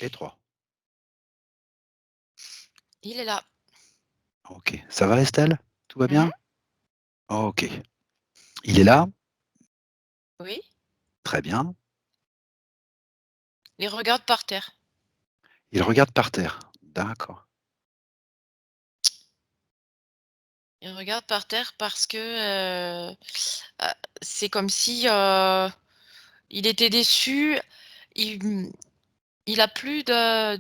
et 3. Il est là. OK. Ça va Estelle? Tout va Mmh. bien? OK. Il est là? Oui. Très bien. Il regarde par terre. Il regarde par terre. D'accord. Il regarde par terre parce que, c'est comme si, il était déçu. Il, il a plus de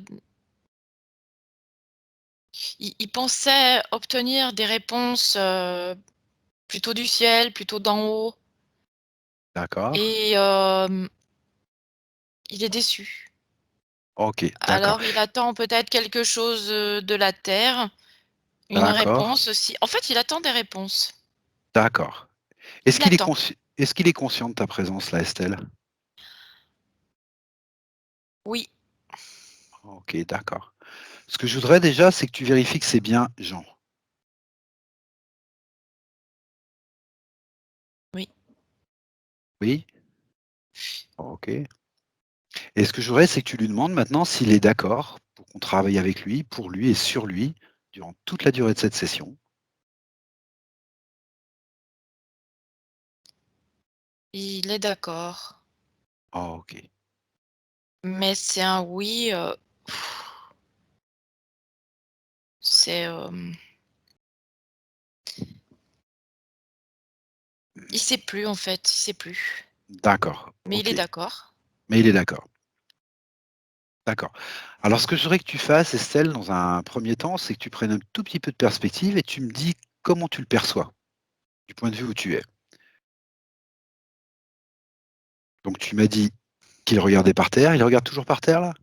il pensait obtenir des réponses, plutôt du ciel, plutôt d'en haut D'accord. et il est déçu. OK, d'accord. Alors il attend peut-être quelque chose, de la terre, une D'accord. réponse aussi. En fait, il attend des réponses. D'accord. Il attend. Est-ce qu'il est conscient de ta présence là, Estelle? Oui, OK, d'accord. Ce que je voudrais déjà, c'est que tu vérifies que c'est bien Jean. oui. Oui? OK. Et ce que je voudrais, c'est que tu lui demandes maintenant s'il est d'accord pour qu'on travaille avec lui, pour lui et sur lui, durant toute la durée de cette session. Il est d'accord. OK. Mais c'est un oui, c'est, il sait plus en fait, il sait plus. D'accord. Mais il est OK. d'accord. Mais il est d'accord. D'accord. Alors ce que je voudrais que tu fasses, Estelle, dans un premier temps, c'est que tu prennes un tout petit peu de perspective et tu me dis comment tu le perçois, du point de vue où tu es. Donc tu m'as dit qu'il regardait par terre, il regarde toujours par terre là?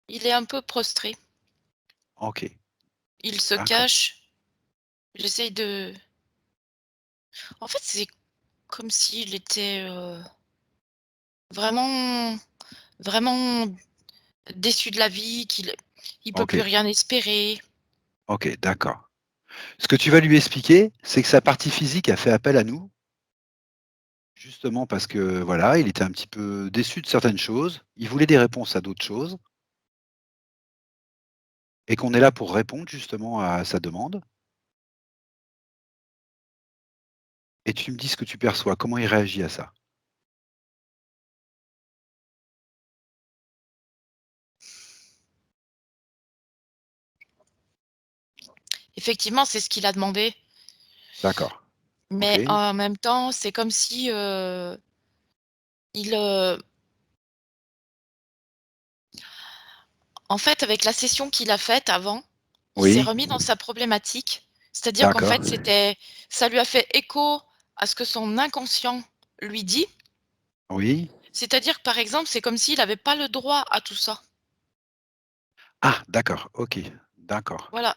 Il est un peu prostré. OK, Il se d'accord. cache. J'essaye de En fait, c'est comme s'il était, vraiment vraiment déçu de la vie, qu'il peut plus OK, rien espérer. OK, d'accord. Ce que tu vas lui expliquer, c'est que sa partie physique a fait appel à nous, justement parce que voilà, il était un petit peu déçu de certaines choses, il voulait des réponses à d'autres choses et qu'on est là pour répondre justement à sa demande et tu me dis ce que tu perçois, comment il réagit à ça? Effectivement, c'est ce qu'il a demandé, D'accord. mais OK. en même temps, c'est comme si, il, en fait, avec la session qu'il a faite avant, il s'est Oui, remis dans sa problématique. C'est-à-dire qu'en d'accord. fait, ça lui a fait écho à ce que son inconscient lui dit. Oui. C'est-à-dire, par exemple, c'est comme s'il avait pas le droit à tout ça. Ah d'accord, OK, d'accord, Voilà,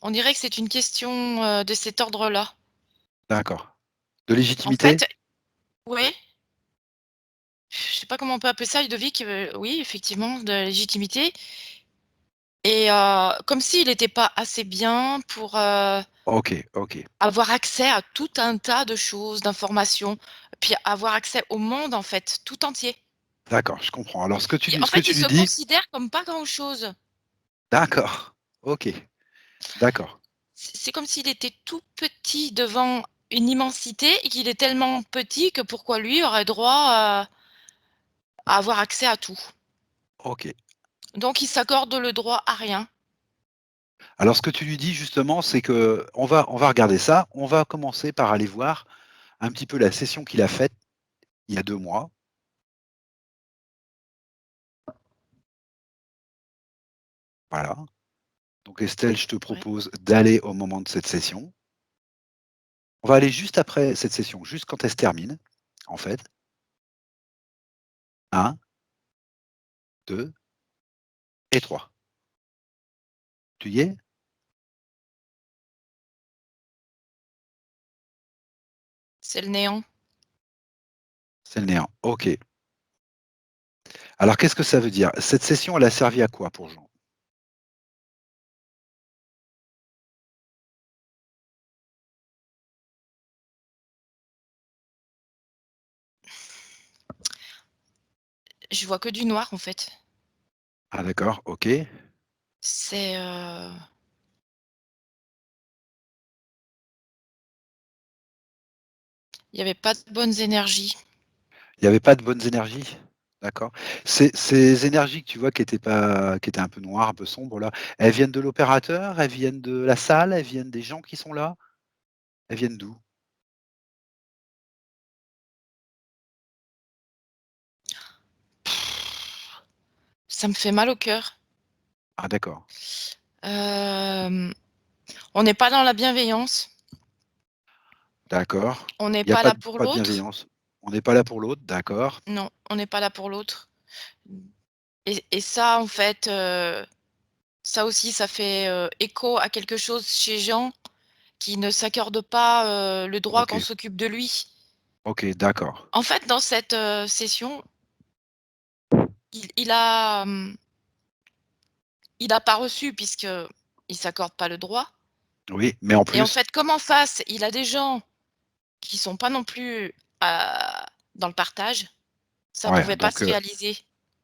on dirait que c'est une question, de cet ordre-là. d'accord. De En légitimité? fait, oui, je sais pas comment on peut appeler ça, Ludovic, oui, effectivement, de la légitimité et comme s'il était pas assez bien pour, OK, OK, avoir accès à tout un tas de choses, d'informations, puis avoir accès au monde, en fait, tout entier. d'accord, je comprends. Alors En ce que fait, il tu lui se dis considère comme pas grand-chose. d'accord, OK, d'accord, C'est comme s'il était tout petit devant une immensité et qu'il est tellement petit que pourquoi lui aurait droit à avoir accès à tout. OK. Donc il s'accorde le droit à rien. Alors ce que tu lui dis justement, c'est que on va regarder ça, on va commencer par aller voir un petit peu la session qu'il a faite il y a 2 mois. Voilà. Donc Estelle, je te Ouais. propose d'aller au moment de cette session. On va aller juste après cette session, juste quand elle se termine, en fait. 1, 2 et 3. Tu y es? C'est le néant. C'est le néant. OK. Alors qu'est-ce que ça veut dire? Cette session, elle a servi à quoi pour Jean? je vois que du noir, en fait. Ah d'accord, OK. C'est, il y avait pas de bonnes énergies. Il y avait pas de bonnes énergies? D'accord. Ces énergies que tu vois qui étaient un peu noires, un peu sombres là, elles viennent de l'opérateur? Elles viennent de la salle? Elles viennent des gens qui sont là? Elles viennent d'où? Ça me fait mal au cœur. Ah d'accord, Hem, on n'est pas dans la bienveillance, d'accord. on n'est Il y a pas là pour pas de l'autre. bienveillance. On n'est pas là pour l'autre, d'accord. Non, on n'est pas là pour l'autre. Et ça, en fait, ça aussi, ça fait, écho à quelque chose chez Jean qui ne s'accorde pas, le droit qu'on OK, s'occupe de lui. OK, d'accord. En fait, dans cette, session, il a, il a pas reçu puisqu'il s'accorde pas le droit Oui, mais en et en plus fait, comme en face, il a des gens qui sont pas non plus, dans le partage, ça ouais, pouvait pas donc se réaliser.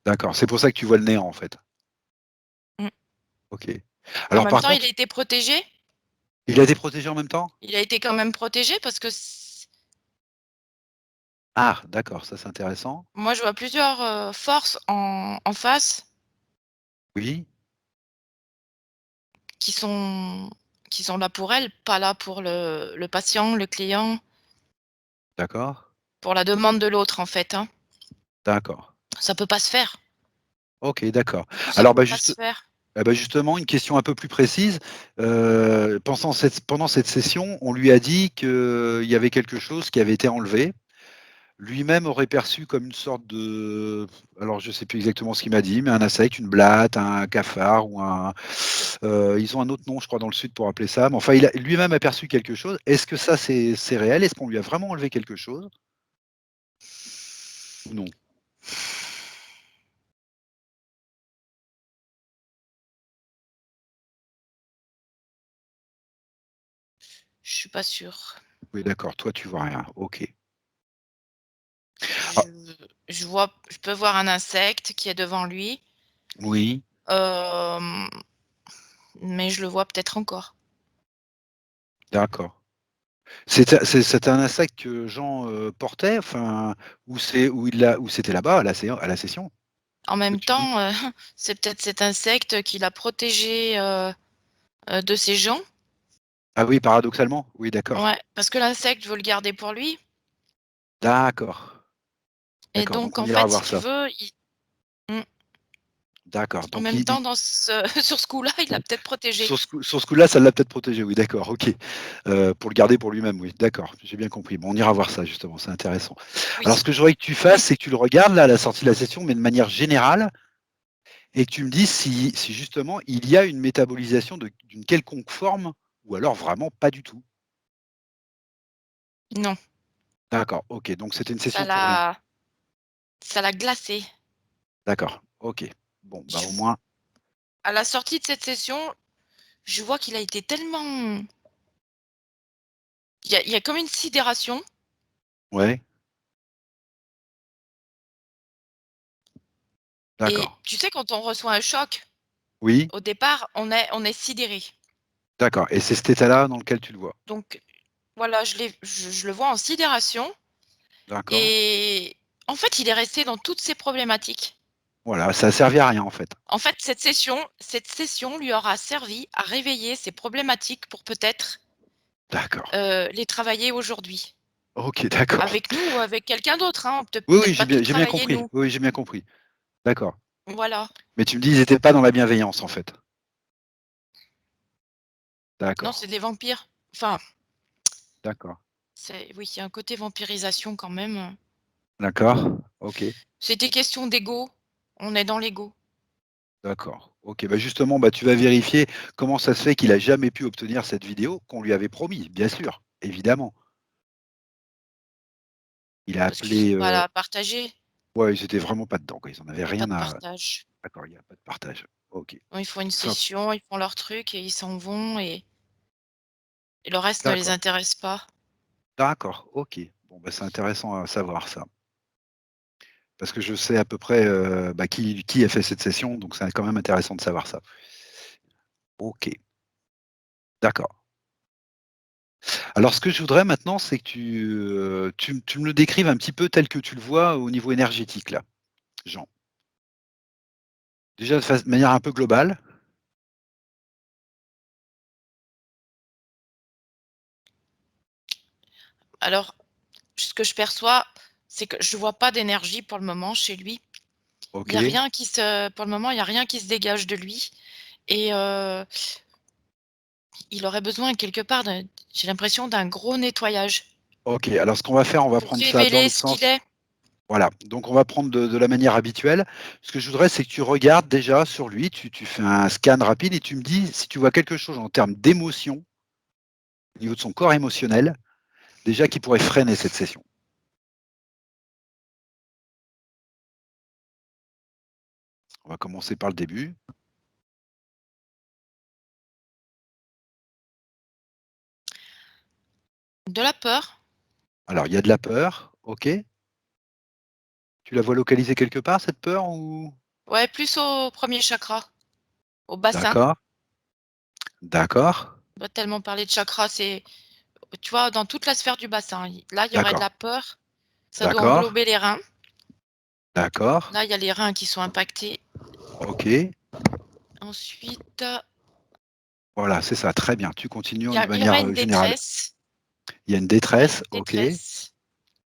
d'accord, c'est pour ça que tu vois le néant en fait? Mmh. OK. En Alors même par temps, il contre, a été protégé, il a été protégé en même temps? il a été quand même protégé parce que Ah d'accord, ça c'est intéressant. moi, je vois plusieurs, forces en face Oui, qui sont qui sont là pour elle, pas là pour le patient, le client, d'accord, pour la demande de l'autre, en fait, hein. d'accord. Ça peut pas se faire. OK, d'accord. Ça Alors peut bah pas se faire. justement une question un peu plus précise, pendant cette session, on lui a dit qu'il y avait quelque chose qui avait été enlevé. Lui-même aurait perçu comme une sorte de, alors je sais plus exactement ce qu'il m'a dit, mais un insecte, une blatte, un cafard ou un, ils ont un autre nom je crois dans le sud pour appeler ça, mais enfin il a lui-même a perçu quelque chose. Est-ce que ça c'est réel? Est-ce qu'on lui a vraiment enlevé quelque chose ou non? Je suis pas sûre. Oui d'accord, toi tu vois rien, OK. Ah, Je je peux voir un insecte qui est devant lui, oui, hem, mais je le vois peut-être encore. d'accord. C'était un insecte que Jean, portait, enfin, ou c'était là-bas à la session, En que même tu dis? temps, c'est peut-être cet insecte qui l'a protégé, de ces gens. Ah oui, paradoxalement? Oui, d'accord. Ouais, parce que l'insecte veut le garder pour lui D'accord, et d'accord, donc donc on en ira fait, voir si tu ça. veux, mmh, D'accord, en donc même il temps, dans ce sur ce coup-là, il l'a peut-être protégé. sur ce coup-là, ça l'a peut-être protégé, oui, d'accord, OK. Pour le garder pour lui-même, oui, d'accord, j'ai bien compris. Bon, on ira voir ça justement, c'est intéressant. Oui. Alors ce que je voudrais que tu fasses, c'est que tu le regardes là, à la sortie de la session, mais de manière générale et que tu me dises si justement il y a une métabolisation d'une quelconque forme ou alors vraiment pas du tout? Non, D'accord, OK, donc c'était une ça session pour rien. l'a ça l'a glacé. D'accord, OK. Bon, bah, Je au v moins À la sortie de cette session, je vois qu'il a été tellement il y a comme une sidération ouais, et d'accord. tu sais quand on reçoit un choc, Oui, au départ, on est sidéré. d'accord et c'est cet état-là dans lequel tu le vois? Donc voilà, je le vois en sidération D'accord. et en fait, il est resté dans toutes ses problématiques. Voilà, ça a servi à rien, en fait. En fait, cette session lui aura servi à réveiller ses problématiques pour peut-être, D'accord. les travailler aujourd'hui. OK, d'accord. Avec nous ou avec quelqu'un d'autre, hein, Oui, oui, peut-être pas tout j'ai bien travailler compris. nous. Oui, oui, j'ai bien compris. D'accord. Voilà. Mais tu me dis, ils étaient pas dans la bienveillance, en fait? Non, c'est D'accord, des vampires. Enfin, d'accord, oui, il y a un côté vampirisation quand même. d'accord. OK, C'était question d'ego, on est dans l'ego. d'accord. OK, bah, justement, bah, tu vas vérifier comment ça se fait qu'il a jamais pu obtenir cette vidéo qu'on lui avait promis, bien sûr, évidemment. Il a Parce qu'ils sont appelé, pas là à partager, ouais, ils étaient vraiment pas dedans, quoi. Ils en avaient il y a pas rien de à partage. d'accord, il y a pas de partage. OK. Ils font une Simple. session, ils font leur truc et ils s'en vont et le reste ne les D'accord, intéresse pas. d'accord, OK. Bon, bah, c'est intéressant à savoir ça. Parce que je sais à peu près, bah, qui a fait cette session, donc c'est quand même intéressant de savoir ça. OK, d'accord. Alors ce que je voudrais maintenant, c'est que tu me le décrives un petit peu tel que tu le vois au niveau énergétique là, Jean. Déjà de manière un peu globale. Alors, ce que je perçois, c'est que je vois pas d'énergie pour le moment chez lui. Il y a OK, rien qui se Pour le moment, il y a rien qui se dégage de lui et il aurait besoin quelque part j'ai l'impression d'un gros nettoyage OK. Alors ce qu'on va faire, on va pour prendre ça dans révéler l'autre ce qu'il sens. est. Voilà, donc on va prendre de la manière habituelle. Ce que je voudrais, c'est que tu regardes déjà sur lui, tu fais un scan rapide et tu me dis si tu vois quelque chose en termes d'émotion, au niveau de son corps émotionnel, déjà qui pourrait freiner cette session. On va commencer par le début. De la peur, Alors il y a de la peur, OK. Tu la vois localisée quelque part cette peur ou? ouais, plus au premier chakra, au bassin. D'accord, d'accord, On va tellement parler de chakra, c'est tu vois, dans toute la sphère du bassin. Là, il y aurait de d'accord, la peur, ça doit d'accord, englober les reins. d'accord, Là, il y a les reins qui sont impactés. OK. Ensuite, Voilà, c'est ça, très bien. Tu continues de il y aurait manière, une générale. détresse, Il y a une il y aurait une détresse, OK. détresse,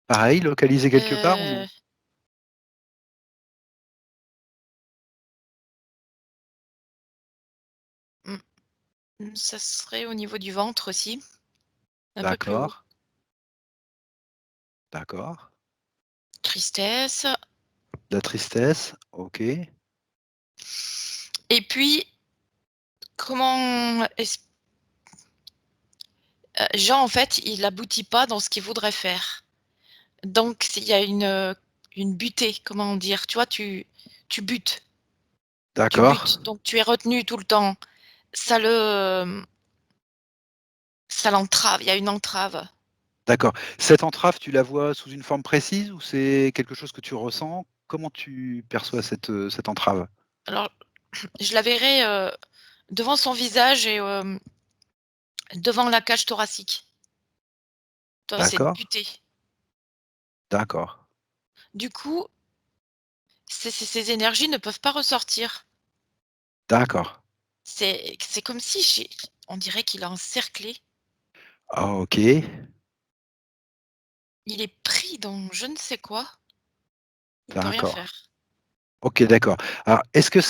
Pareil, localisée quelque part ou non? heu, mmh, ça serait au niveau du ventre aussi, un peu plus haut. D'accord, d'accord. Tristesse De la tristesse, OK, et puis comment est-ce Jean, en fait, il aboutit pas dans ce qu'il voudrait faire. Donc il y a une butée, comment dire? Tu vois, tu butes, tu d'accord, butes, donc tu es retenu tout le temps. Ça le, ça l'entrave, il y a une entrave. d'accord. Cette entrave, tu la vois sous une forme précise ou c'est quelque chose que tu ressens? Comment tu perçois cette entrave? Alors, je la verrais, devant son visage et devant la cage thoracique. Tu vois, cette D'accord, butée. d'accord, Du coup, ces énergies ne peuvent pas ressortir. d'accord. C'est comme si on dirait qu'il est encerclé. Ah OK, Il est pris dans je ne sais quoi, il peut rien d'accord. faire. OK, d'accord. Alors est-ce que tu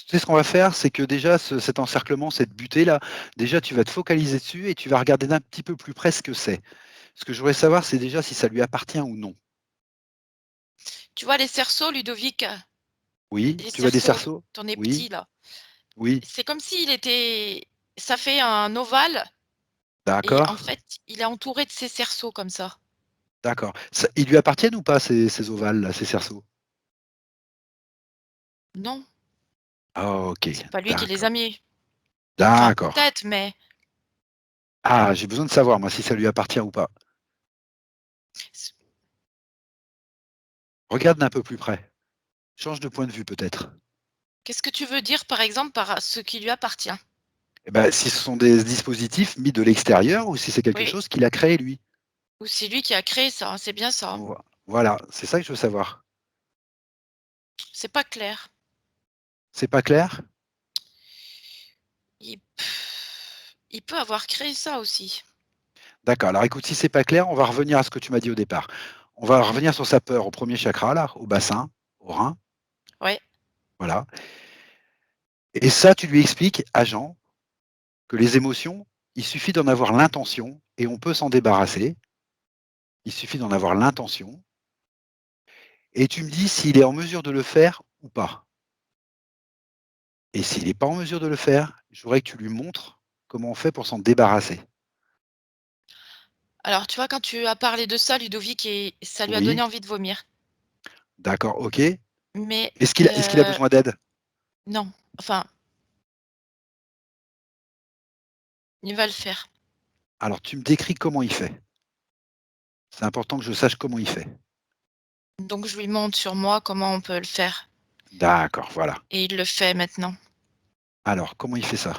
sais ce qu'on va faire? C'est que déjà cet encerclement, cette butée-là, déjà tu vas te focaliser dessus et tu vas regarder d'un petit peu plus près ce que c'est. Ce que je voudrais savoir, c'est déjà si ça lui appartient ou non. Tu vois les cerceaux, Ludovic? Oui, Les tu vois des cerceaux, cerceaux? tu en es Oui, petit là. oui, C'est comme s'il était ça fait un ovale et en d'accord, fait, il est entouré de ces cerceaux comme ça. d'accord. Ça ils lui appartiennent ou pas ces ovales-là, ces cerceaux? Non, Ah OK, c'est pas lui qui les d'accord, a mis. Enfin d'accord. peut-être, mais Ah, j'ai besoin de savoir moi si ça lui appartient ou pas. c Regarde d'un peu plus près. Change de point de vue peut-être. qu'est-ce que tu veux dire par exemple par ce qui lui appartient? Eh bah, si ce sont des dispositifs mis de l'extérieur ou si c'est quelque Oui, chose qu'il a créé lui. ou c'est lui qui a créé ça, c'est bien ça. Voilà, c'est ça que je veux savoir. C'est pas clair. C'est pas clair? Il il peut avoir créé ça aussi. D'accord, alors écoute, si c'est pas clair, on va revenir à ce que tu m'as dit au départ. On va revenir sur sa peur au premier chakra là, au bassin, au rein, Ouais. voilà. Et ça, tu lui expliques à Jean que les émotions, il suffit d'en avoir l'intention et on peut s'en débarrasser. Il suffit d'en avoir l'intention et tu me dis s'il est en mesure de le faire ou pas. Et s'il n'est pas en mesure de le faire, je voudrais que tu lui montres comment on fait pour s'en débarrasser. Alors tu vois quand tu as parlé de ça Ludovic et ça lui a donné Oui, envie de vomir. d'accord, OK. Mais Est-ce qu'il a besoin d'aide? non, enfin, il va le faire. Alors tu me décris comment il fait. C'est important que je sache comment il fait. Donc je lui montre sur moi comment on peut le faire D'accord, voilà. et il le fait maintenant Alors, comment il fait ça?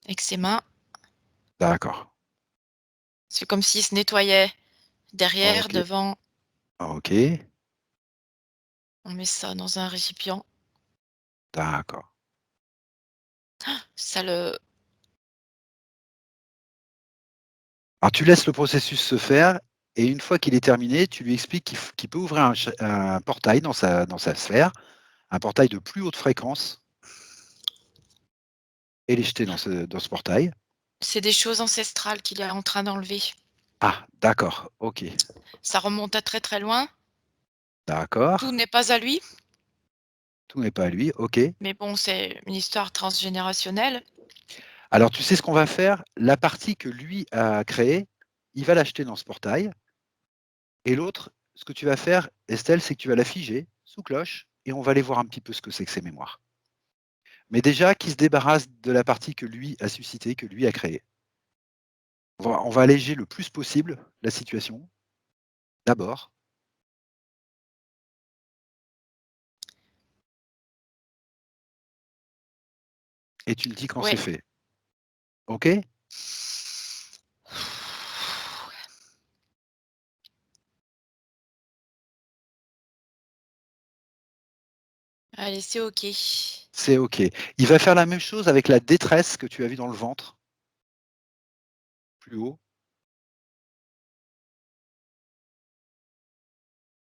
avec ses mains. D'accord. C'est comme s'il se nettoyait derrière, OK. devant. OK. On met ça dans un récipient. D'accord. Ça le Alors tu laisses le processus se faire et une fois qu'il est terminé, tu lui expliques qu'il peut ouvrir un portail dans sa sphère, un portail de plus haute fréquence et les jeter dans ce portail. c'est des choses ancestrales qu'il est en train d'enlever. Ah, d'accord, OK. Ça remonte à très, très loin. Tout D'accord. n'est pas à lui, Tout n'est pas à lui, OK. mais bon, c'est une histoire transgénérationnelle. Alors tu sais ce qu'on va faire? La partie que lui a créée, il va l'acheter dans ce portail et l'autre, ce que tu vas faire, Estelle, c'est que tu vas la figer sous cloche et on va aller voir un petit peu ce que c'est que ces mémoires. Mais déjà qu'il se débarrasse de la partie que lui a suscitée, que lui a créée. On va alléger le plus possible la situation, d'abord, et tu me dis quand c'est Ouais. fait. OK? Allez, c'est OK. C'est OK. Il va faire la même chose avec la détresse que tu as vue dans le ventre, plus haut,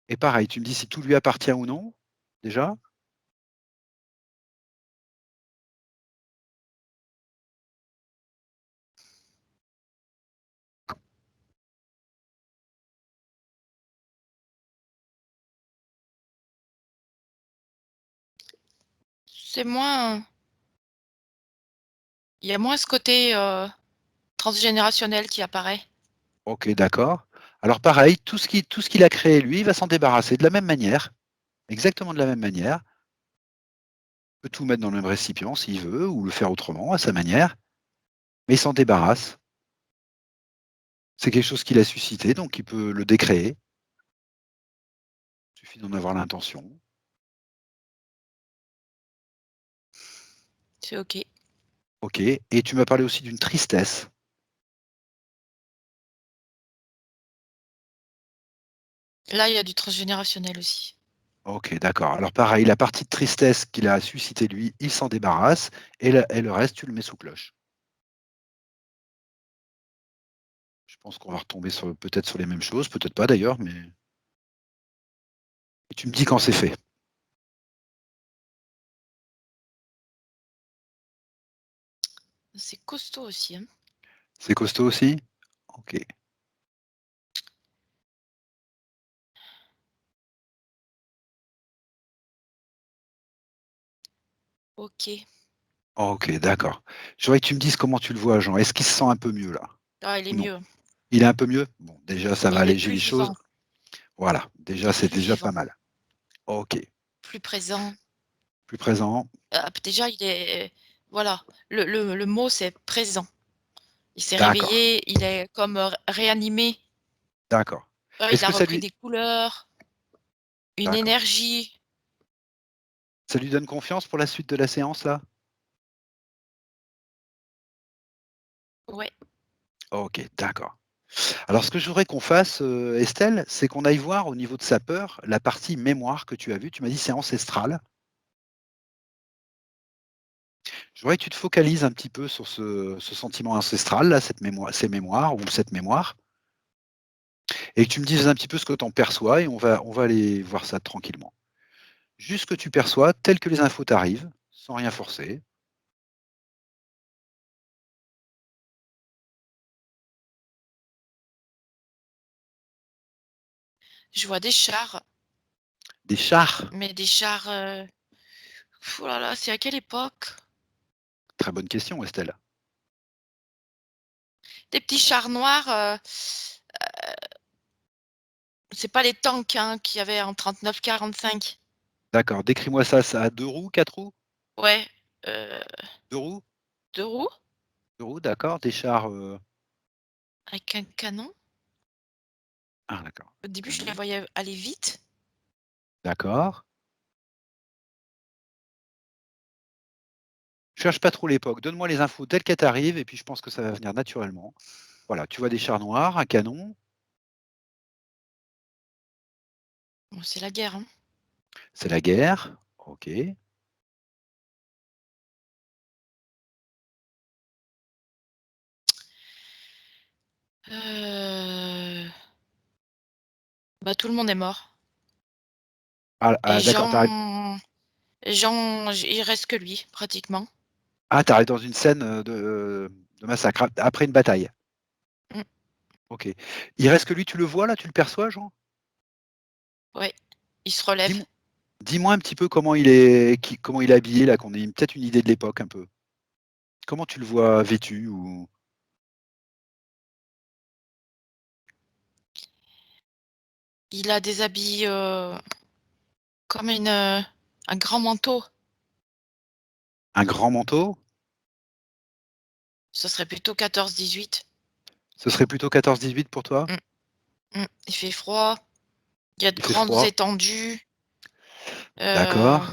et pareil, tu me dis si tout lui appartient ou non, déjà? C'est moins il y a moins ce côté, transgénérationnel qui apparaît. OK, d'accord. Alors pareil, tout ce qu'il a créé lui, il va s'en débarrasser de la même manière, exactement de la même manière. Il peut tout mettre dans le même récipient s'il veut ou le faire autrement, à sa manière, mais il s'en débarrasse. C'est quelque chose qu'il a suscité, donc il peut le décréer. Il suffit d'en avoir l'intention. C'est OK. OK, et tu m'as parlé aussi d'une tristesse. Là, il y a du transgénérationnel aussi. OK, d'accord. Alors pareil, la partie de tristesse qu'il a suscitée lui, il s'en débarrasse et le reste, tu le mets sous cloche. Je pense qu'on va retomber peut-être sur les mêmes choses, peut-être pas d'ailleurs, mais et tu me dis quand c'est fait. C'est costaud aussi, hein. C'est costaud aussi? OK. OK. OK, d'accord. Je voudrais que tu me dises comment tu le vois, Jean. Est-ce qu'il se sent un peu mieux là? Ah, il est Ou non? mieux. Il est un peu mieux? Bon, déjà ça va Il est alléger plus les choses. vivant. Voilà, Il déjà est c'est plus déjà pas vivant, mal. OK. plus présent. Plus présent? Déjà, il est voilà, le mot, c'est présent. Il s'est D'accord, réveillé, il est comme, réanimé. d'accord. Il Est-ce a que ça repris lui des couleurs, une d'accord. énergie. Ça lui donne confiance pour la suite de la séance là? Ouais, OK, d'accord. Alors ce que je voudrais qu'on fasse, Estelle, c'est qu'on aille voir au niveau de sa peur, la partie mémoire que tu as vue. Tu m'as dit c'est ancestral. Je voudrais que tu te focalises un petit peu sur ce sentiment ancestral là, ces mémoires ou cette mémoire et que tu me dises un petit peu ce que tu en perçois et on va aller voir ça tranquillement. Juste ce que tu perçois tel que les infos t'arrivent, sans rien forcer. je vois des chars, Des chars? mais des chars, oh là là, c'est à quelle époque? Très bonne question, Estelle. Des petits chars noirs, c'est pas les tanks, hein, qu'il y avait en 39-45. D'accord, décris-moi ça, ça a 2 roues, 4 roues? Ouais, heu, 2 roues? 2 roues 2 roues, d'accord. Des chars, avec un canon. ah d'accord, Au début, je les canon. voyais aller vite. D'accord. Cherche pas trop l'époque, donne-moi les infos telles qu'elles t'arrivent et puis je pense que ça va venir naturellement. Voilà, tu vois des chars noirs, un canon, Bon, c'est la guerre, hein. c'est la guerre. OK. Heu, Bah, tout le monde est mort Ah et ah d'accord, tu Il reste que lui, pratiquement. arrives dans une scène, de massacre, après une bataille. Mmh, OK. Il reste que lui, tu le vois là? Tu le perçois, Jean? ouais, il se relève. Dis-mo Dis-moi un petit peu comment il est habillé là, qu'on ait peut-être une idée de l'époque un peu. Comment tu le vois vêtu ou Il a des habits, comme un grand manteau. un grand manteau? Ce serait plutôt 14-18. Ce serait plutôt 14-18 pour toi? Mmh, Il fait froid, il y a de Il fait grandes froid? étendues, D'accord,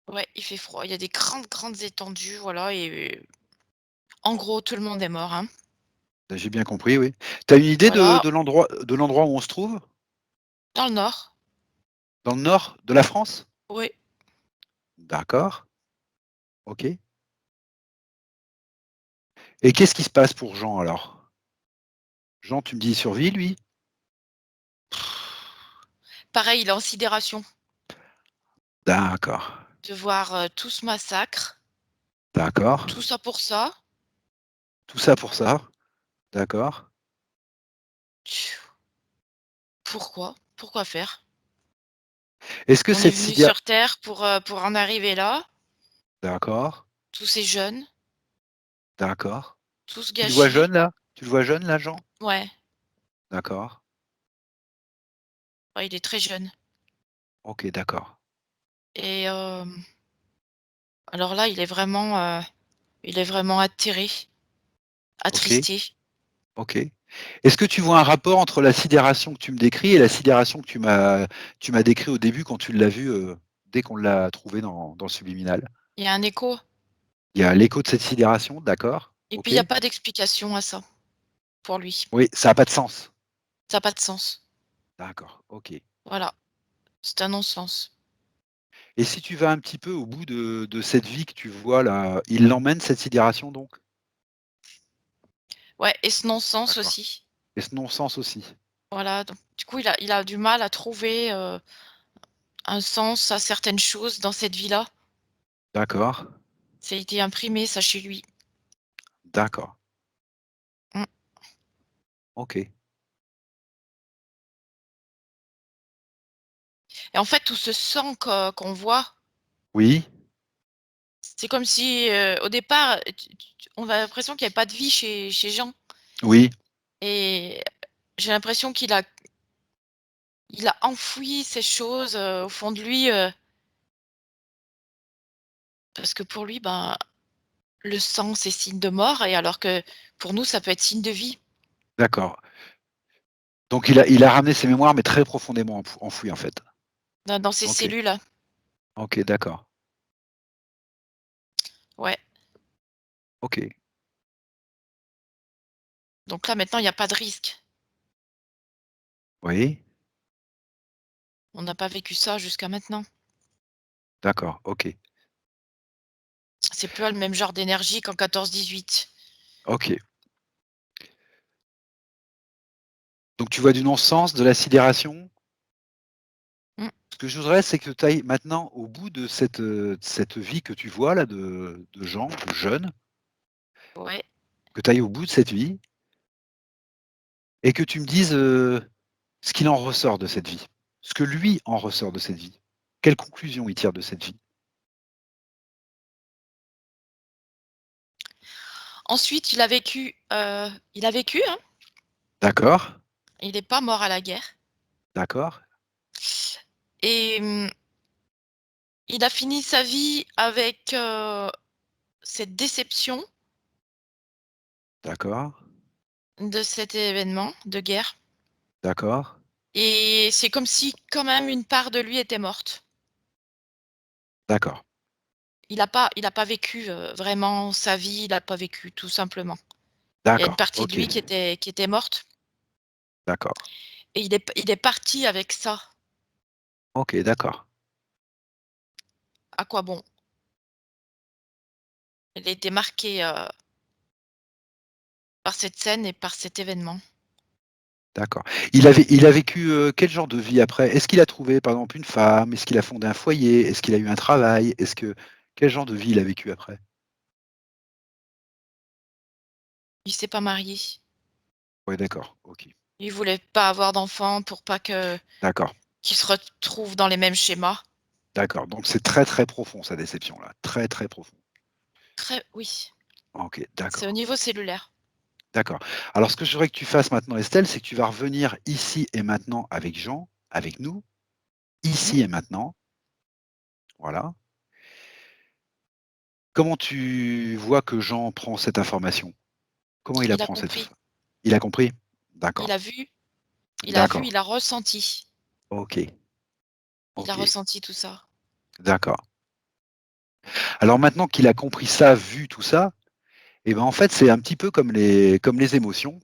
heu, ouais, il fait froid. Il y a des grandes, grandes étendues, voilà et en gros, tout le monde est mort, hein. j'ai bien compris, oui. Tu as une idée de Voilà, l'endroit où on se trouve? dans le nord, Dans le nord de la France? oui. D'accord, OK. Et qu'est-ce qui se passe pour Jean alors? Jean, tu me dis il survit lui? Pareil, il est en sidération D'accord, de voir, tout ce massacre, d'accord. tout ça pour ça. Tout ça pour ça? D'accord. Pourquoi? Pourquoi faire? Est-ce que On est cette venu sidération? sur terre pour en arriver là, D'accord, tous ces jeunes, d'accord. tous Tu le vois gâchés. jeune là? Tu le vois jeune là, Jean? Ouais, D'accord. ouais, il est très jeune OK, d'accord. et alors là, il est vraiment atterré, OK, attristé. OK. Est-ce que tu vois un rapport entre la sidération que tu me décris et la sidération que tu m'as décrit au début quand tu l'as vu, dès qu'on l'a trouvé dans le subliminal? Il y a un écho Il y a l'écho de cette sidération, d'accord, et puis OK. il y a pas d'explication à ça, pour lui. Oui, ça a pas de sens. Ça a pas de sens. D'accord, OK. Voilà, c'est un non-sens. Et si tu vas un petit peu au bout de cette vie que tu vois là, il l'emmène cette sidération donc? Ouais et ce non-sens D'accord. aussi. Et ce non-sens aussi? Voilà, donc du coup, il a du mal à trouver, un sens à certaines choses dans cette vie-là. D'accord, Ça a été imprimé ça chez lui. d'accord, Mmh OK. et en fait, tout ce sang qu'on voit, Oui, c'est comme si, au départ, on a l'impression qu'il y avait pas de vie chez Jean oui, et j'ai l'impression il a enfoui ces choses, au fond de lui, parce que pour lui, ben, le sang, c'est signe de mort et alors que pour nous, ça peut être signe de vie d'accord. Donc il a ramené ses mémoires, mais très profondément enfouies, en fait? dans ces OK, cellules. OK, d'accord, Ouais, OK. donc là, maintenant, il y a pas de risque. Oui, On n'a pas vécu ça jusqu'à maintenant. d'accord, OK, C'est plus le même genre d'énergie qu'en 14-18. OK. Donc tu vois du non-sens, de la sidération? Mmh, Ce que je voudrais, c'est que tu ailles maintenant au bout de cette vie que tu vois là de gens, de jeunes, ouais. que tu ailles au bout de cette vie et que tu me dises, ce qu'il en ressort de cette vie. Ce que lui en ressort de cette vie. Quelle conclusion il tire de cette vie? Ensuite, il a vécu, hein, D'accord, il est pas mort à la guerre d'accord, et il a fini sa vie avec, cette déception d'accord, de cet événement de guerre D'accord, et c'est comme si quand même une part de lui était morte. d'accord, Il a pas vécu, vraiment sa vie, il a pas vécu tout simplement. Il y a une d'accord, partie de OK, lui qui était morte d'accord, et il est parti avec ça. OK, d'accord, À quoi bon? Il a été marqué, par cette scène et par cet événement. d'accord. Il a vécu, quel genre de vie après? Est-ce qu'il a trouvé, par exemple, une femme? Est-ce qu'il a fondé un foyer? Est-ce qu'il a eu un travail? Quel genre de vie il a vécu après? Il s'est pas marié. Ouais, d'accord, OK, Il voulait pas avoir d'enfant pour pas que d'accord, qu'il se retrouve dans les mêmes schémas. d'accord, donc c'est très, très profond sa déception là, très, très profond. Très oui, OK, c'est au d'accord, niveau cellulaire. d'accord. Alors ce que je voudrais que tu fasses maintenant Estelle, c'est que tu vas revenir ici et maintenant avec Jean, avec nous, Mmh. ici et maintenant, voilà. Comment tu vois que Jean prend cette information? Comment il Il a apprend cette compris. inf Il a compris? Il D'accord, a vu, il a vu, d'accord, il a ressenti. OK, Il a OK, ressenti tout ça. d'accord. Alors maintenant qu'il a compris ça, vu tout ça, et ben, en fait, c'est un petit peu comme les émotions.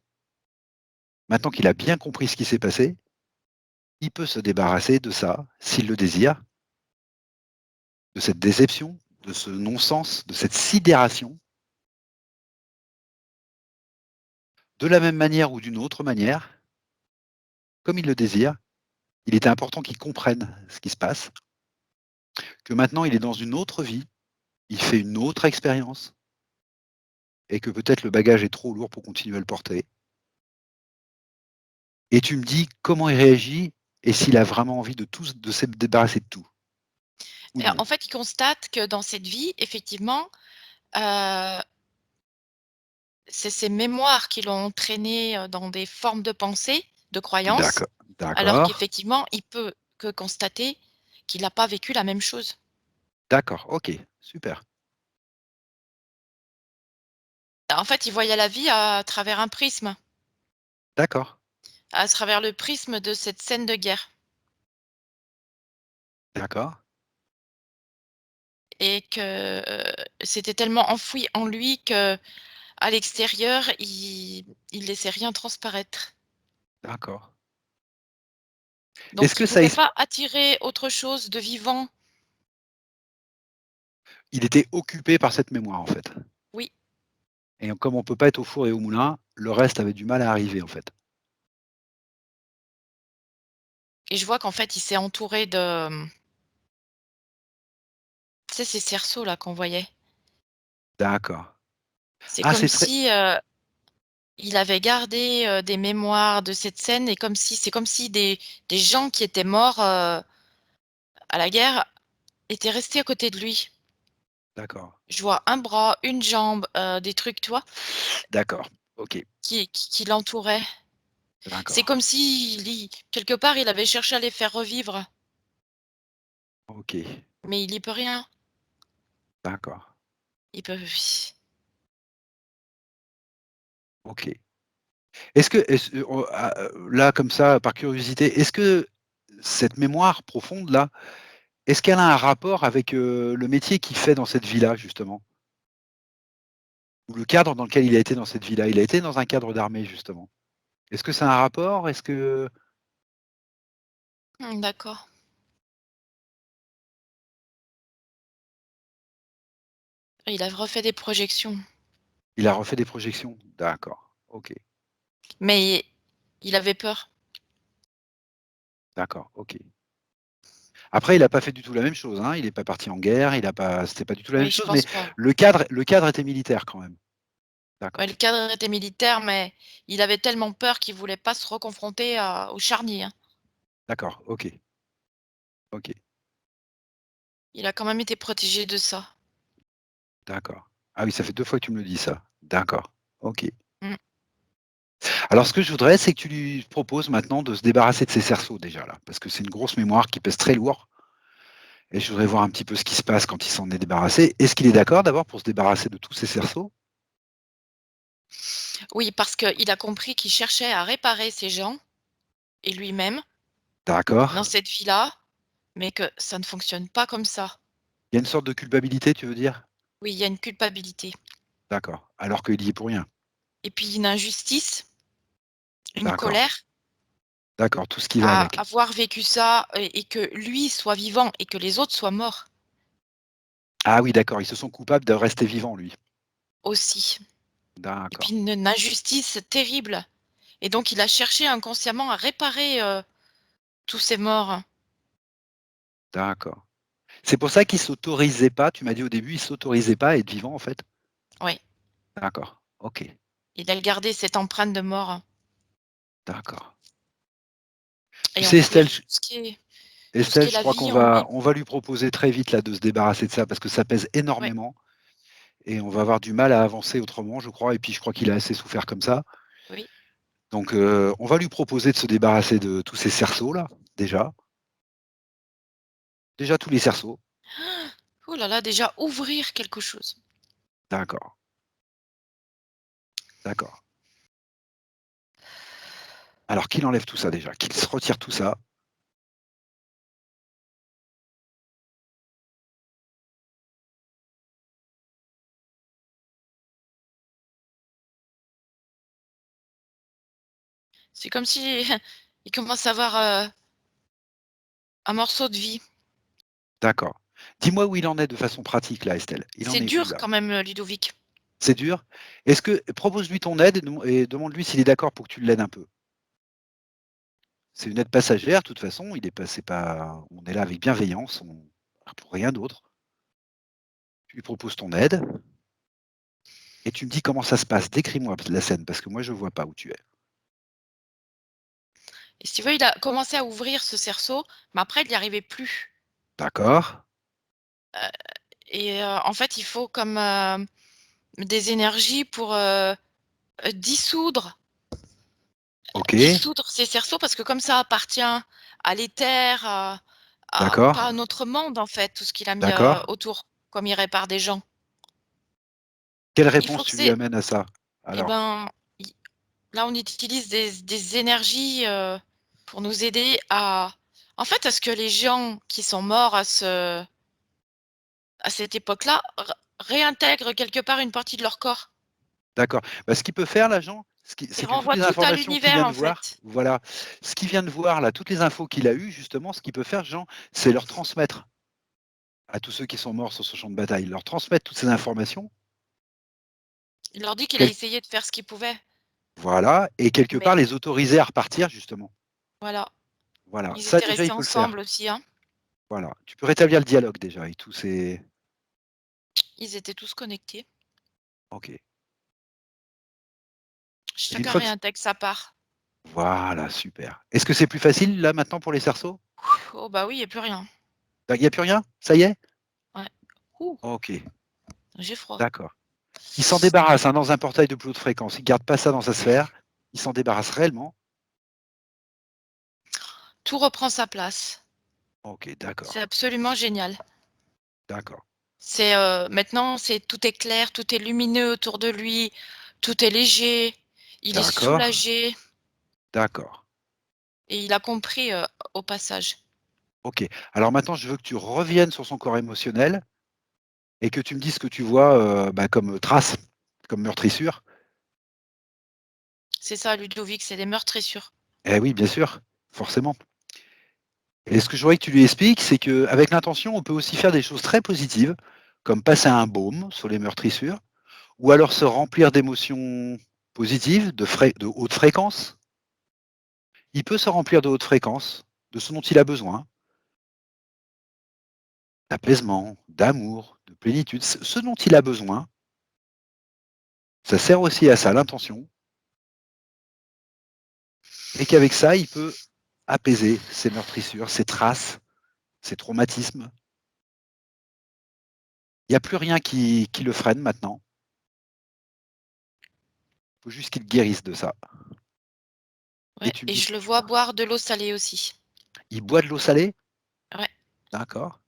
Maintenant qu'il a bien compris ce qui s'est passé, il peut se débarrasser de ça, s'il le désire, de cette déception, de ce non-sens, de cette sidération, de la même manière ou d'une autre manière, comme il le désire. Il était important qu'il comprenne ce qui se passe, que maintenant il est dans une autre vie, il fait une autre expérience et que peut-être le bagage est trop lourd pour continuer à le porter. Et tu me dis comment il réagit et s'il a vraiment envie de se débarrasser de tout ou Et non. en fait, il constate que dans cette vie, effectivement, heu, c'est ses mémoires qui l'ont entraîné, dans des formes de pensée, de croyances, D'accord, alors d'accord, qu'effectivement, il peut que constater qu'il n'a pas vécu la même chose. d'accord, OK, super. En fait, il voyait la vie à travers un prisme, D'accord, à travers le prisme de cette scène de guerre d'accord, et que, c'était tellement enfoui en lui qu'à l'extérieur, il laissait rien transparaître. d'accord. Est-ce Donc il que ça pouvait ex pas attirer autre chose de vivant. il était occupé par cette mémoire, en fait? Oui, Et comme on peut pas être au four et au moulin, le reste avait du mal à arriver, en fait? et je vois qu'en fait, il s'est entouré de, tu sais, ces cerceaux là qu'on voyait? D'accord. C'est Ah, comme c'est très si, il avait gardé, des mémoires de cette scène et comme si c'est comme si des gens qui étaient morts, à la guerre étaient restés à côté de lui. d'accord, Je vois un bras, une jambe, des trucs, tu vois? d'accord, OK, Qui l'entouraient. C'est d'accord, comme si il quelque part, il avait cherché à les faire revivre, OK, mais il y peut rien. d'accord, Il peut OK. Là, comme ça, par curiosité, est-ce que cette mémoire profonde là, est-ce qu'elle a un rapport avec, le métier qu'il fait dans cette vie-là, justement? Ou le cadre dans lequel il a été dans cette vie-là? Il a été dans un cadre d'armée, justement. Est-ce que ça a un rapport? Est-ce que d'accord. Il a refait des projections, il a refait des projections? D'accord, OK, mais il avait peur. d'accord, OK. Après, il a pas fait du tout la même chose, hein. Il est pas parti en guerre, il a pas c'était pas du tout la même Oui, je chose, mais pense pas. le cadre était militaire quand même. Ouais, D'accord, le cadre était militaire, mais il avait tellement peur qu'il voulait pas se reconfronter à au charnier, hein. d'accord, OK, OK, Il a quand même été protégé de ça. d'accord. Ah oui, ça fait 2 fois que tu me le dis ça. D'accord, OK. Mmh. Alors ce que je voudrais, c'est que tu lui proposes maintenant de se débarrasser de ses cerceaux déjà là, parce que c'est une grosse mémoire qui pèse très lourd et je voudrais voir un petit peu ce qui se passe quand il s'en est débarrassé. Est-ce qu'il est d'accord d'abord pour se débarrasser de tous ces cerceaux? Oui, parce qu'il a compris qu'il cherchait à réparer ces gens et lui-même dans D'accord. cette vie-là, mais que ça ne fonctionne pas comme ça. Il y a une sorte de culpabilité, tu veux dire? Oui, il y a une culpabilité D'accord. Alors qu'il y est pour rien. et puis une injustice, une D'accord. colère D'accord, tout ce qui va à avec. avoir vécu ça et que lui soit vivant et que les autres soient morts Ah oui, d'accord, ils se sont coupables de rester vivants, lui. aussi. Et puis D'accord, une injustice terrible et donc il a cherché inconsciemment à réparer, tous ces morts. d'accord. C'est pour ça qu'il s'autorisait pas, tu m'as dit au début, il s'autorisait pas à être vivant, en fait? Oui, D'accord, OK, il a gardé cette empreinte de mort d'accord. Tu et sais, envers Estelle, tout ce qui est Je la crois vie en lui. on va lui proposer très vite là de se débarrasser de ça parce que ça pèse Ouais, énormément et on va avoir du mal à avancer autrement, je crois et puis je crois qu'il a assez souffert comme ça. oui. Donc on va lui proposer de se débarrasser de tous ces cerceaux là, déjà. Déjà tous les cerceaux. Oh là là, déjà ouvrir quelque chose. D'accord, d'accord. Alors qu'il enlève tout ça déjà, qu'il se retire tout ça. C'est comme si il commence à avoir, un morceau de vie. D'accord. Dis-moi où il en est de façon pratique là, Estelle. Il en C'est est où dur là? quand même, Ludovic. C'est dur? Est-ce que propose-lui ton aide et demande-lui s'il est d'accord pour que tu l'aides un peu. C'est une aide passagère, de toute façon, il est pas c'est pas on est là avec bienveillance, on pour rien d'autre. Tu lui proposes ton aide et tu me dis comment ça se passe. Décris-moi la scène parce que moi je vois pas où tu es. Et si tu veux, il a commencé à ouvrir ce cerceau, mais après il n'y arrivait plus. D'accord, Et en fait, il faut comme, des énergies pour, dissoudre OK, ces cerceaux parce que comme ça appartient à l'éther, à d'accord, pas à notre monde en fait, tout ce qu'il a mis, d'accord. autour, comme il répare des gens. Quelle Il réponse faut que tu lui c'est amènes à ça? et Alors, ben, i là, on utilise des énergies, pour nous aider à en fait, à ce que les gens qui sont morts à cette époque-là, réintègrent quelque part une partie de leur corps d'accord. Bah, ce qu'il peut faire l'agent, et c'est que toutes renvoient les tout à informations qu'il l'univers, vient de en voir fait. voilà, ce qu'il vient de voir là, toutes les infos qu'il a eues justement, ce qu'il peut faire Jean, c'est leur transmettre à tous ceux qui sont morts sur ce champ de bataille, leur transmettre toutes ces informations, Il leur dit qu'il a quel essayé de faire ce qu'il pouvait, voilà et quelque mais part les autoriser à repartir justement. voilà. Voilà, Ils ça étaient déjà restés il peut le faire. ensemble aussi, hein. Voilà, tu peux rétablir le dialogue déjà avec tous ces Ils étaient tous connectés. OK et une Chacun fois que réintègre sa part. voilà, super. Est-ce que c'est plus facile là maintenant pour les cerceaux? Oh bah oui, il y a plus rien. Il y a plus rien? Ça y est? Ouais. Ouh, OK, j'ai froid. d'accord. Il s'en débarrasse, hein, dans un portail de plus haute fréquence. Il garde pas ça dans sa sphère. Il s'en débarrasse réellement. Tout reprend sa place. OK, C'est d'accord, absolument génial. d'accord, C'est, maintenant, c'est tout est clair, tout est lumineux autour de lui, tout est léger, il est d'accord, soulagé d'accord. et il a compris, au passage. OK. Alors maintenant, je veux que tu reviennes sur son corps émotionnel et que tu me dises ce que tu vois, bah, comme traces, comme meurtrissure. C'est ça Ludovic, c'est des meurtrissures. Eh oui, bien sûr, forcément. Et ce que je voudrais que tu lui expliques, c'est qu'avec l'intention, on peut aussi faire des choses très positives, comme passer un baume sur les meurtrissures, ou alors se remplir d'émotions positives, de haute fréquence. Il peut se remplir de haute fréquence, de ce dont il a besoin, d'apaisement, d'amour, de plénitude, ce dont il a besoin. Ça sert aussi à ça, l'intention. Et qu'avec ça, il peut apaiser ses meurtrissures, ses traces, ses traumatismes. Il n'y a plus rien qui le freine maintenant. Il faut juste qu'il guérisse de ça. Et Ouais tu me et dis ce je que le tu vois vois. boire de l'eau salée aussi. Il boit de l'eau salée? Ouais, D'accord.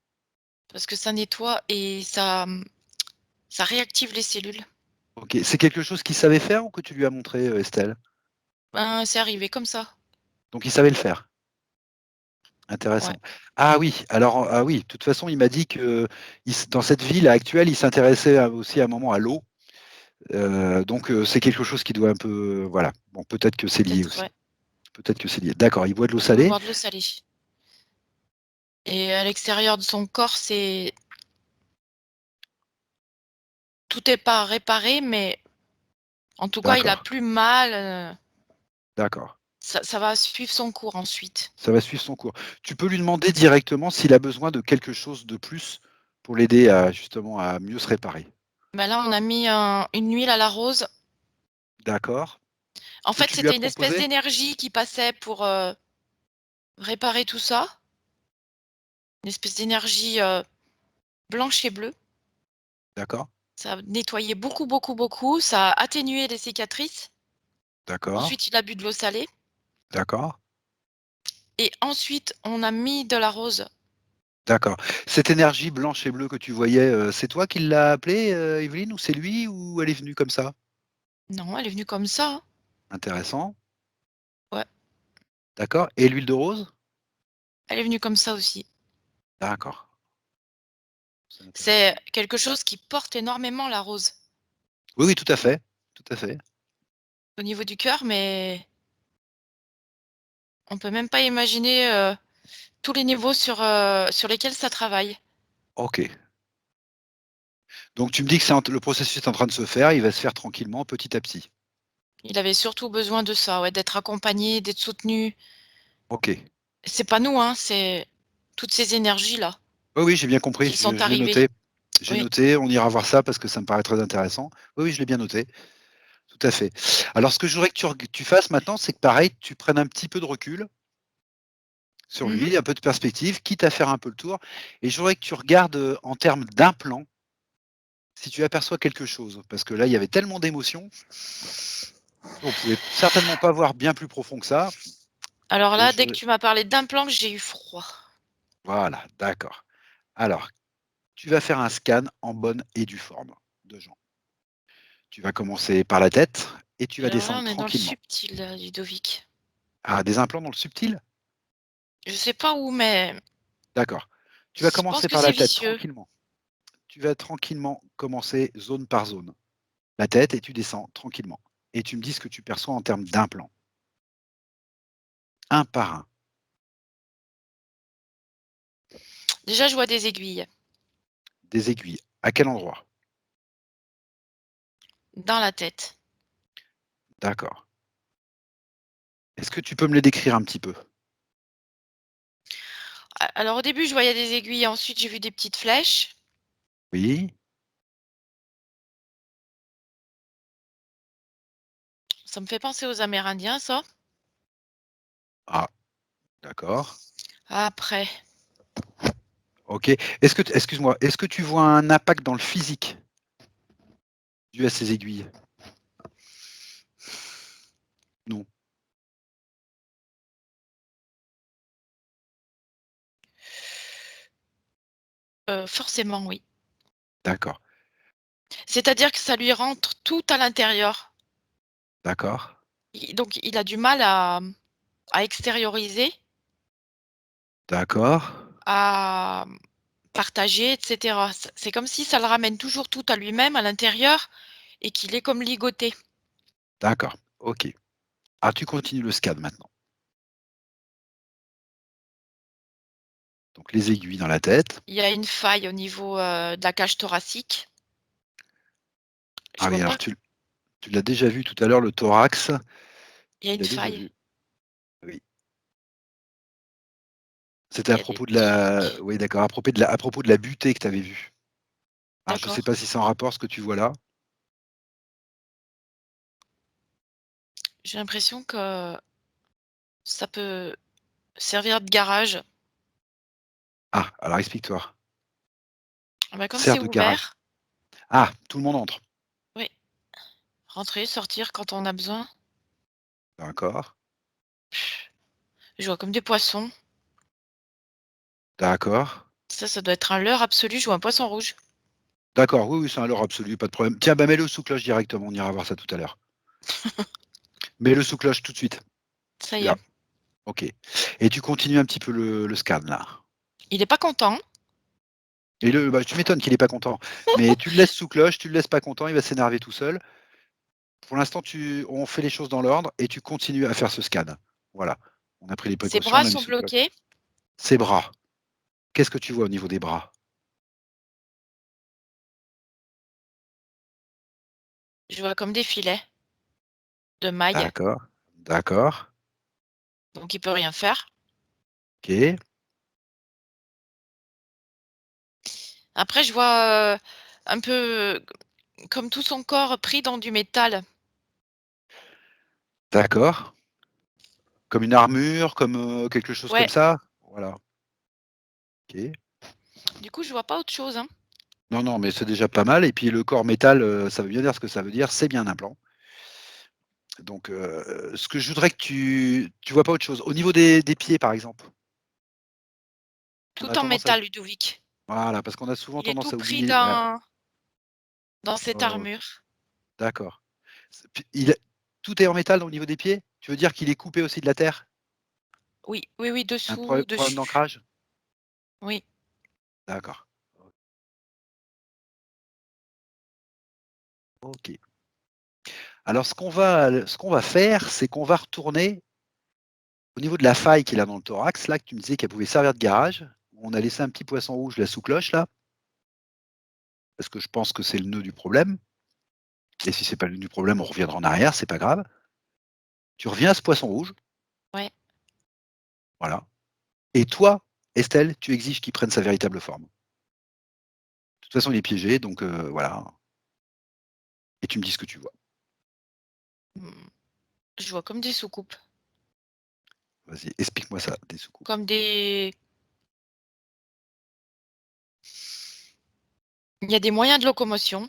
parce que ça nettoie et ça, ça réactive les cellules. OK. C'est quelque chose qu'il savait faire ou que tu lui as montré, Estelle? Ben, c'est arrivé comme ça. Donc il savait le faire? Ouais, Intéressant. Ah oui, alors, ah oui, de toute façon, il m'a dit que dans cette ville actuelle, il s'intéressait aussi à un moment à l'eau. Donc c'est quelque chose qui doit un peu, voilà. Bon, peut-être que c'est lié peut-être, aussi. ouais. Peut-être que c'est lié. D'accord, il boit de l'eau Il doit salée? boire de l'eau salée et à l'extérieur de son corps, c'est tout est pas réparé, mais en tout cas, il a D'accord, plus mal, d'accord. ça va suivre son cours ensuite. Ça va suivre son cours. Tu peux lui demander directement s'il a besoin de quelque chose de plus pour l'aider à justement à mieux se réparer. Bah, là, on a mis une huile à la rose. D'accord. En Que fait, tu lui as c'était une espèce proposé? d'énergie qui passait pour, réparer tout ça. Une espèce d'énergie, blanche et bleue. D'accord, Ça a nettoyé beaucoup, beaucoup, beaucoup. Ça a atténué les cicatrices. d'accord, Ensuite, il a bu de l'eau salée d'accord, et ensuite, on a mis de la rose. d'accord. Cette énergie blanche et bleue que tu voyais, c'est toi qui l'as appelée, Evelyne, ou c'est lui, ou elle est venue comme ça? Non, elle est venue comme ça, hein. Intéressant, Ouais, d'accord, et l'huile de rose? elle est venue comme ça aussi. D'accord, c'est intéressant. C'est quelque chose qui porte énormément la rose Oui, oui, tout à fait, tout à fait. au niveau du cœur, mais on peut même pas imaginer, tous les niveaux sur lesquels ça travaille. OK. Donc tu me dis que le processus est en train de se faire, il va se faire tranquillement, petit à petit. Il avait surtout besoin de ça, ouais, d'être accompagné, d'être soutenu. OK. C'est pas nous, hein, c'est toutes ces énergies-là Oui, oui, j'ai bien compris, qui sont j'ai arrivées. noté. J'ai Oui. noté, on ira voir ça parce que ça me paraît très intéressant. Oui, oui, je l'ai bien noté, tout à fait. Alors ce que je voudrais que tu fasses maintenant, c'est que pareil, tu prennes un petit peu de recul sur Mmh. lui, un peu de perspective, quitte à faire un peu le tour, et je voudrais que tu regardes, en termes d'implants, si tu aperçois quelque chose. Parce que là, il y avait tellement d'émotions, on pouvait certainement pas voir bien plus profond que ça, Alors et là, je dès que voudrais tu m'as parlé d'implants, j'ai eu froid. voilà, d'accord. Alors, tu vas faire un scan en bonne et due forme de Jean. Tu vas commencer par la tête et tu vas Alors là, descendre on est dans le tranquillement. subtil, Ludovic. Ah, des implants dans le subtil? Je sais pas où, mais D'accord. Tu vas je pense commencer que par c'est la tête vicieux. tranquillement. Tu vas tranquillement commencer zone par zone. La tête et tu descends tranquillement. Et tu me dis ce que tu perçois en termes d'implants. Un par un. Déjà, je vois des aiguilles Des aiguilles. À quel endroit? dans la tête. D'accord. Est-ce que tu peux me les décrire un petit peu? Alors au début, je voyais des aiguilles, ensuite j'ai vu des petites flèches. Oui. Ça me fait penser aux Amérindiens, ça. Ah, d'accord. Après, OK. Excuse-moi, est-ce que tu vois un impact dans le physique dû à ces aiguilles? Non. forcément, oui. D'accord. C'est-à-dire que ça lui rentre tout à l'intérieur. D'accord. Donc il a du mal à extérioriser, D'accord. à partager, et cetera. C'est comme si ça le ramène toujours tout à lui-même, à l'intérieur, et qu'il est comme ligoté. D'accord. OK. Ah, tu continues le scan maintenant. Donc les aiguilles dans la tête. Il y a une faille au niveau, de la cage thoracique. Je Ah oui, vois alors pas, tu l'as déjà vu tout à l'heure, le thorax, il y a tu une l'as déjà faille. vu. Oui. C'était Il à y a des propos de la trucs. oui, d'accord, à propos de la butée que tu avais vue. Alors je ne sais D'accord. pas si c'est en rapport ce que tu vois là? J'ai l'impression que ça peut servir de garage. Ah, alors explique-toi. Ah bah, comme c'est Sert de garage. ouvert, Ah, tout le monde entre. oui, rentrer, sortir quand on a besoin. D'accord, Je vois comme des poissons. d'accord. Ça doit être un leurre absolu, je vois un poisson rouge. D'accord, oui, oui, c'est un leurre absolu, pas de problème. Tiens, bah, mets-le sous cloche directement, on ira voir ça tout à l'heure. Mets-le sous cloche tout de suite. Ça y est. Là, OK. Et tu continues un petit peu le scan là. Il est pas content. Et bah, tu m'étonnes qu'il est pas content. Mais tu le laisses sous cloche, tu le laisses pas content, il va s'énerver tout seul. Pour l'instant, on fait les choses dans l'ordre et tu continues à faire ce scan. Voilà. On a pris les Ses précautions, on bras l'a mis sont sous cloche. bloqués. Ses bras. Qu'est-ce que tu vois au niveau des bras? Je vois comme des filets de mailles, D'accord, d'accord, donc il peut rien faire. OK, Après, je vois, un peu comme tout son corps pris dans du métal. d'accord. Comme une armure, comme, quelque chose comme Ouais, ça? Voilà, OK. du coup, je vois pas autre chose, hein. Non, non, mais c'est déjà pas mal et puis le corps métal, ça veut bien dire ce que ça veut dire, c'est bien un implant. Donc, ce que je voudrais que tu vois pas autre chose. Au niveau des pieds, par exemple, on a Tout en tendance à métal, Ludovic. voilà, parce qu'on a souvent Il est tendance tout à pris oublier dans cette OK, armure. d'accord. C'est puis tout est en métal au niveau des pieds? Tu veux dire qu'il est coupé aussi de la terre? Oui, oui, oui, Un dessous, problème dessus. d'ancrage? Oui, D'accord. OK. Alors ce qu'on va faire, c'est qu'on va retourner au niveau de la faille qu'il a dans le thorax, là, que tu me disais qu'elle pouvait servir de garage. On a laissé un petit poisson rouge là sous cloche là, parce que je pense que c'est le nœud du problème. Et si c'est pas le nœud du problème, on reviendra en arrière, c'est pas grave. Tu reviens à ce poisson rouge, ouais. voilà. Et toi, Estelle, tu exiges qu'il prenne sa véritable forme. De toute façon, il est piégé, donc voilà. Et tu me dis ce que tu vois. Mmh, je vois comme des soucoupes, Vas-y, explique-moi ça, des soucoupes. comme des il y a des moyens de locomotion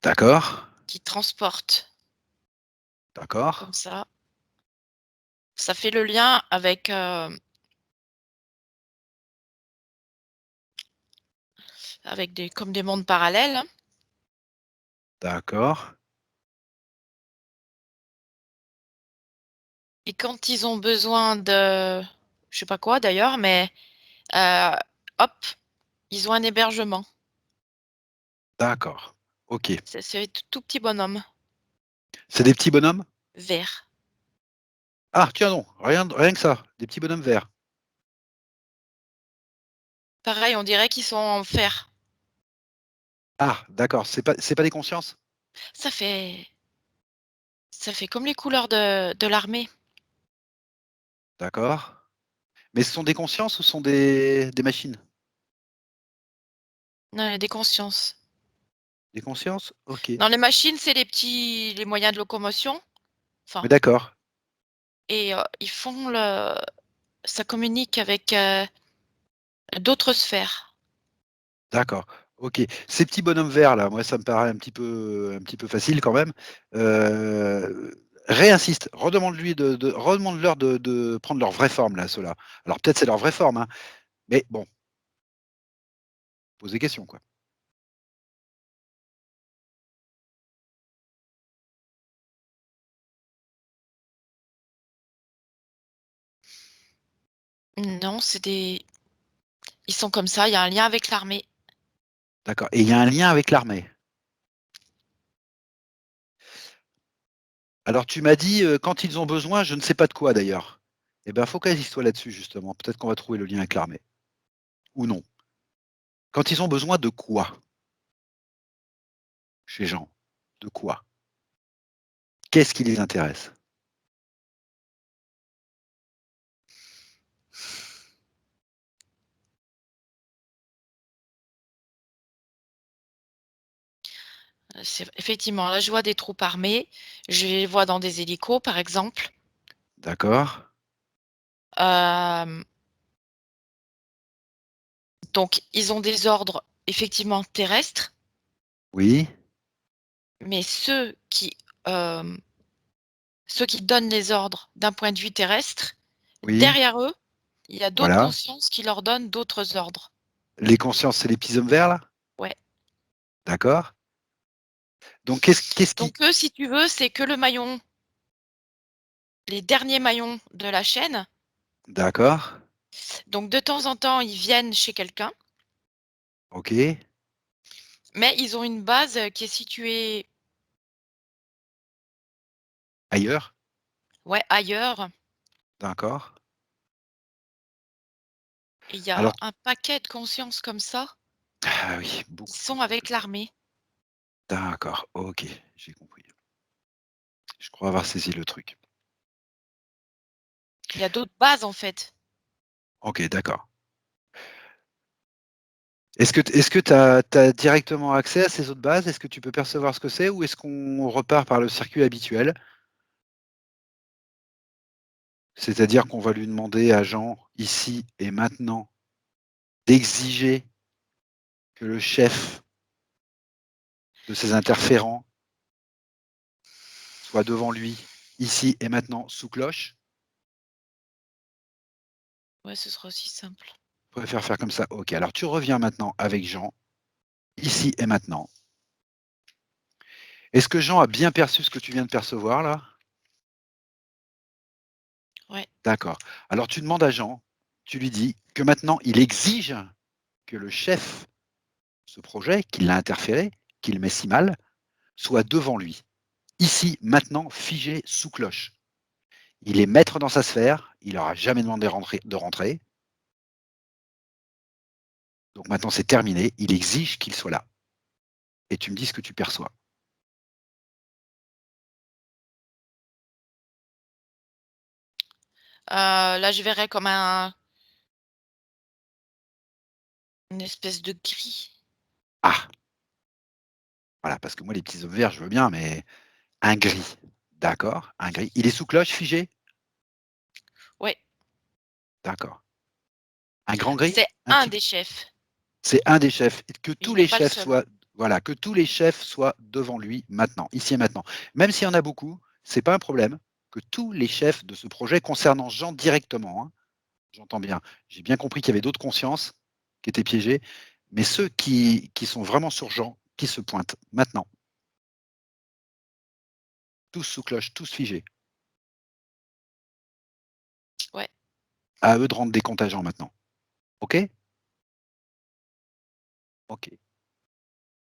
D'accord, qui transportent comme d'accord, ça. Ça fait le lien avec des comme des mondes parallèles, hein. d'accord, Et quand ils ont besoin de je sais pas quoi d'ailleurs, mais heu, hop, ils ont un hébergement. d'accord. OK. C'est tout petit bonhomme, C'est des petits bonhommes? vert. Ah tiens donc, rien que ça, des petits bonhommes verts. Pareil, on dirait qu'ils sont en fer. Ah d'accord, c'est pas des consciences? Ça fait ça fait comme les couleurs de l'armée. D'accord. Mais ce sont des consciences ou ce sont des machines? Ouais, des consciences. Des consciences? OK. Non, les machines, c'est les moyens de locomotion, enfin Mais d'accord, et ils font le ça communique avec, d'autres sphères. d'accord, OK. Ces petits bonhommes verts là, moi ça me paraît un petit peu facile quand même. Réinsiste, redemande-leur de prendre leur vraie forme là, ceux-là. Alors peut-être c'est leur vraie forme, hein, mais bon, pose des questions quoi. Non, ils sont comme ça, il y a un lien avec l'armée. D'accord et il y a un lien avec l'armée. Alors tu m'as dit, quand ils ont besoin, je ne sais pas de quoi d'ailleurs. Eh ben, focalise-toi là-dessus justement, peut-être qu'on va trouver le lien avec l'armée ou non. Quand ils ont besoin de quoi chez Jean? De quoi? Qu'est-ce qui les intéresse? C'est effectivement, là, je vois des troupes armées, je les vois dans des hélicos, par exemple. D'accord, Hem, donc ils ont des ordres effectivement terrestres, oui, mais hem, ceux qui donnent les ordres d'un point de vue terrestre, oui, derrière eux, il y a d'autres voilà, consciences qui leur donnent d'autres ordres. Les consciences, c'est les petits hommes verts là? Ouais. D'accord. Donc qu'est-ce qui Donc eux, si tu veux, c'est que le maillon les derniers maillons de la chaîne. d'accord, Donc de temps en temps, ils viennent chez quelqu'un, OK. mais ils ont une base, qui est située, Ailleurs? ouais, ailleurs, D'accord. et il y a Alors un paquet de consciences comme ça, ah oui, qui beaucoup de sont consciences avec comme ça. l'armée. D'accord, OK, j'ai compris. Je crois avoir saisi le truc. Il y a d'autres bases, en fait. OK, d'accord. Est-ce que tu as directement accès à ces autres bases? Est-ce que tu peux percevoir ce que c'est ou est-ce qu'on repart par le circuit habituel? C'est-à-dire qu'on va lui demander à Jean, ici et maintenant, d'exiger que le chef de ses interférents soit devant lui, ici et maintenant, sous cloche? Ouais, ce sera aussi simple. Je préfère faire comme ça. OK, alors tu reviens maintenant avec Jean, ici et maintenant. Est-ce que Jean a bien perçu ce que tu viens de percevoir là? Ouais, D'accord. Alors tu demandes à Jean, tu lui dis que maintenant il exige que le chef de ce projet, qui l'a interféré, qui le met si mal, soit devant lui, ici, maintenant, figé sous cloche. Il est maître dans sa sphère, il n'aura jamais demandé de rentrer, donc maintenant c'est terminé, il exige qu'il soit là. Et tu me dis ce que tu perçois. là, je verrais comme un une espèce de gris. Ah, voilà, parce que moi les petits hommes verts, je veux bien, mais un gris. D'accord, un gris. Il est sous cloche, figé? Ouais, D'accord. Un grand gris? c'est Un un petit des chefs, C'est un des chefs. Que il tous n'est les pas le chefs seul. soient voilà, que tous les chefs soient devant lui maintenant, ici et maintenant. Même s'il y en a beaucoup, c'est pas un problème, que tous les chefs de ce projet concernant Jean directement, hein, j'entends bien. J'ai bien compris qu'il y avait d'autres consciences qui étaient piégées, mais ceux qui sont vraiment sur Jean, qui se pointent maintenant, tous sous cloche, tous figés. Ouais, À eux de rendre des comptes à Jean maintenant. OK? OK.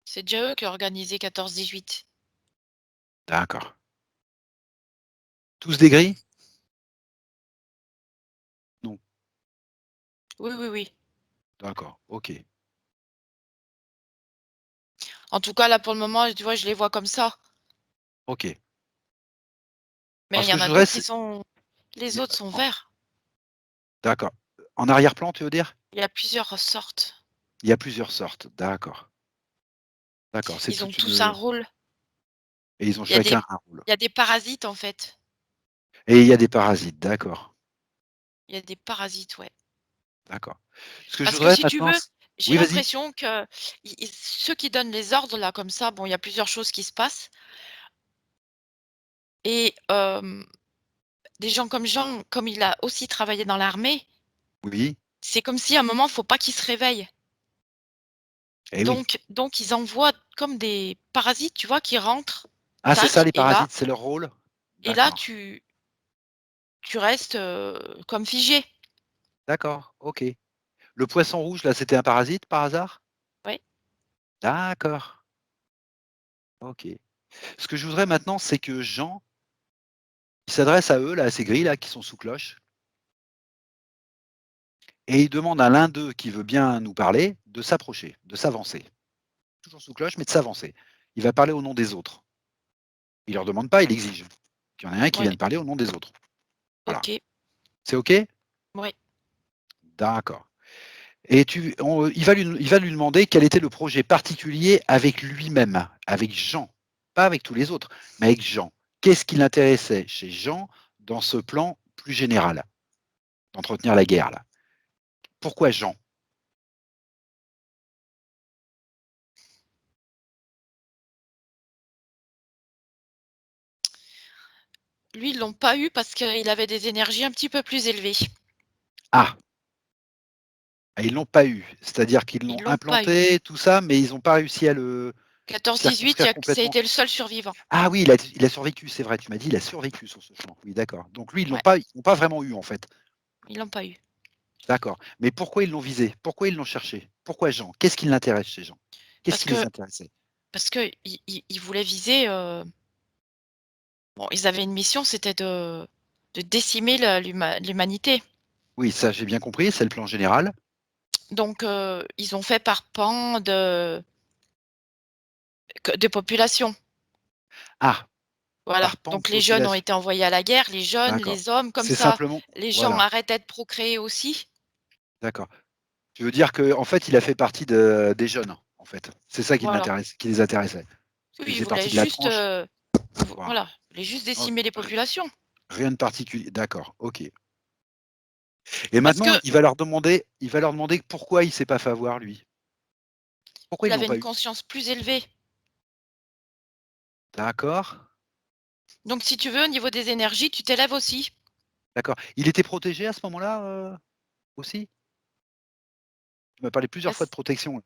c'est déjà eux qui ont organisé 14-18. D'accord. Tous des gris? Non. Oui, oui, oui. D'accord, OK. En tout cas, là, pour le moment, tu vois, je les vois comme ça, OK. mais Alors il ce y que en je a voudrais, d'autres qui c'est sont les autres sont verts. d'accord. En arrière-plan, tu veux dire? Il y a plusieurs sortes. Il y a plusieurs sortes, d'accord. D'accord, c'est Ils ont toute tous un une rôle. et ils ont Il y a des chacun un rôle. il y a des parasites, en fait. Et il y a des parasites, d'accord, Il y a des parasites, ouais. d'accord. Ce que je Parce que voudrais si tu maintenant veux, c j'ai oui, vas-y. l'impression que i ceux qui donnent les ordres là comme ça, bon, il y a plusieurs choses qui se passent et des gens comme Jean, comme il a aussi travaillé dans l'armée, Oui, c'est comme si à un moment, faut pas qu'il se réveille. et oui. Donc ils envoient comme des parasites, tu vois, qui rentrent, Ah, c'est ça tac les parasites, c'est leur rôle? et là D'accord, tu restes, comme figé. d'accord, OK. Le poisson rouge là, c'était un parasite par hasard? Ouais, D'accord, OK. Ce que je voudrais maintenant, c'est que Jean, il s'adresse à eux là, à ces grilles là qui sont sous cloche et il demande à l'un d'eux qui veut bien nous parler de s'approcher, de s'avancer. Toujours sous cloche, mais de s'avancer. Il va parler au nom des autres. Il leur demande pas, il exige qu'il y en ait un qui ouais, vienne parler au nom des autres. Voilà. OK, C'est OK? ouais. D'accord. Et il va lui demander quel était le projet particulier avec lui-même, avec Jean, pas avec tous les autres, mais avec Jean. Qu'est-ce qui l'intéressait chez Jean dans ce plan plus général d'entretenir la guerre là? Pourquoi Jean? Lui, ils l'ont pas eu parce qu'il avait des énergies un petit peu plus élevées. Ah! Ah, ils l'ont pas eu. C'est-à-dire qu'ils l'ont Ils l'ont pas eu. implanté, tout ça, mais ils ont pas réussi à le 14-18, il y circonscrire a que ça a complètement? été le seul survivant. Ah oui, il a survécu, c'est vrai, tu m'as dit, il a survécu sur ce champ. Oui, d'accord. Donc lui, Ouais, ils l'ont pas vraiment eu, en fait. ils l'ont pas eu. D'accord. Mais pourquoi ils l'ont visé? Pourquoi ils l'ont cherché? Pourquoi Jean? Qu'est-ce qui l'intéresse chez Jean? Qu'est-ce Parce qui les que intéressait? parce qu'ils voulaient viser, bon, ils avaient une mission, c'était de décimer l'humanité. Oui, ça, j'ai bien compris, c'est le plan général. Donc ils ont fait par pan de population. Ah, Voilà, par pan de donc les jeunes ont population. été envoyés à la guerre, les jeunes, D'accord. les hommes, comme C'est ça, simplement les gens voilà, arrêtaient de procréer aussi. d'accord. Tu veux dire qu'en fait, il a fait partie des jeunes, en fait? C'est ça Voilà. qui les intéressait? Parce Oui, qu'il ils faisait voulaient partie de la juste, tranche voilà. voilà, ils voulaient juste Oh, décimer les ri populations. rien de particulier, d'accord, OK. Et Parce maintenant, que il va leur demander pourquoi il s'est pas fait avoir lui? Pourquoi il ils l'ont avait pas une eu? conscience plus élevée. D'accord, Donc si tu veux, au niveau des énergies, tu t'élèves aussi. d'accord. Il était protégé à ce moment-là, aussi? Tu m'as parlé plusieurs Bah, fois de protection, là.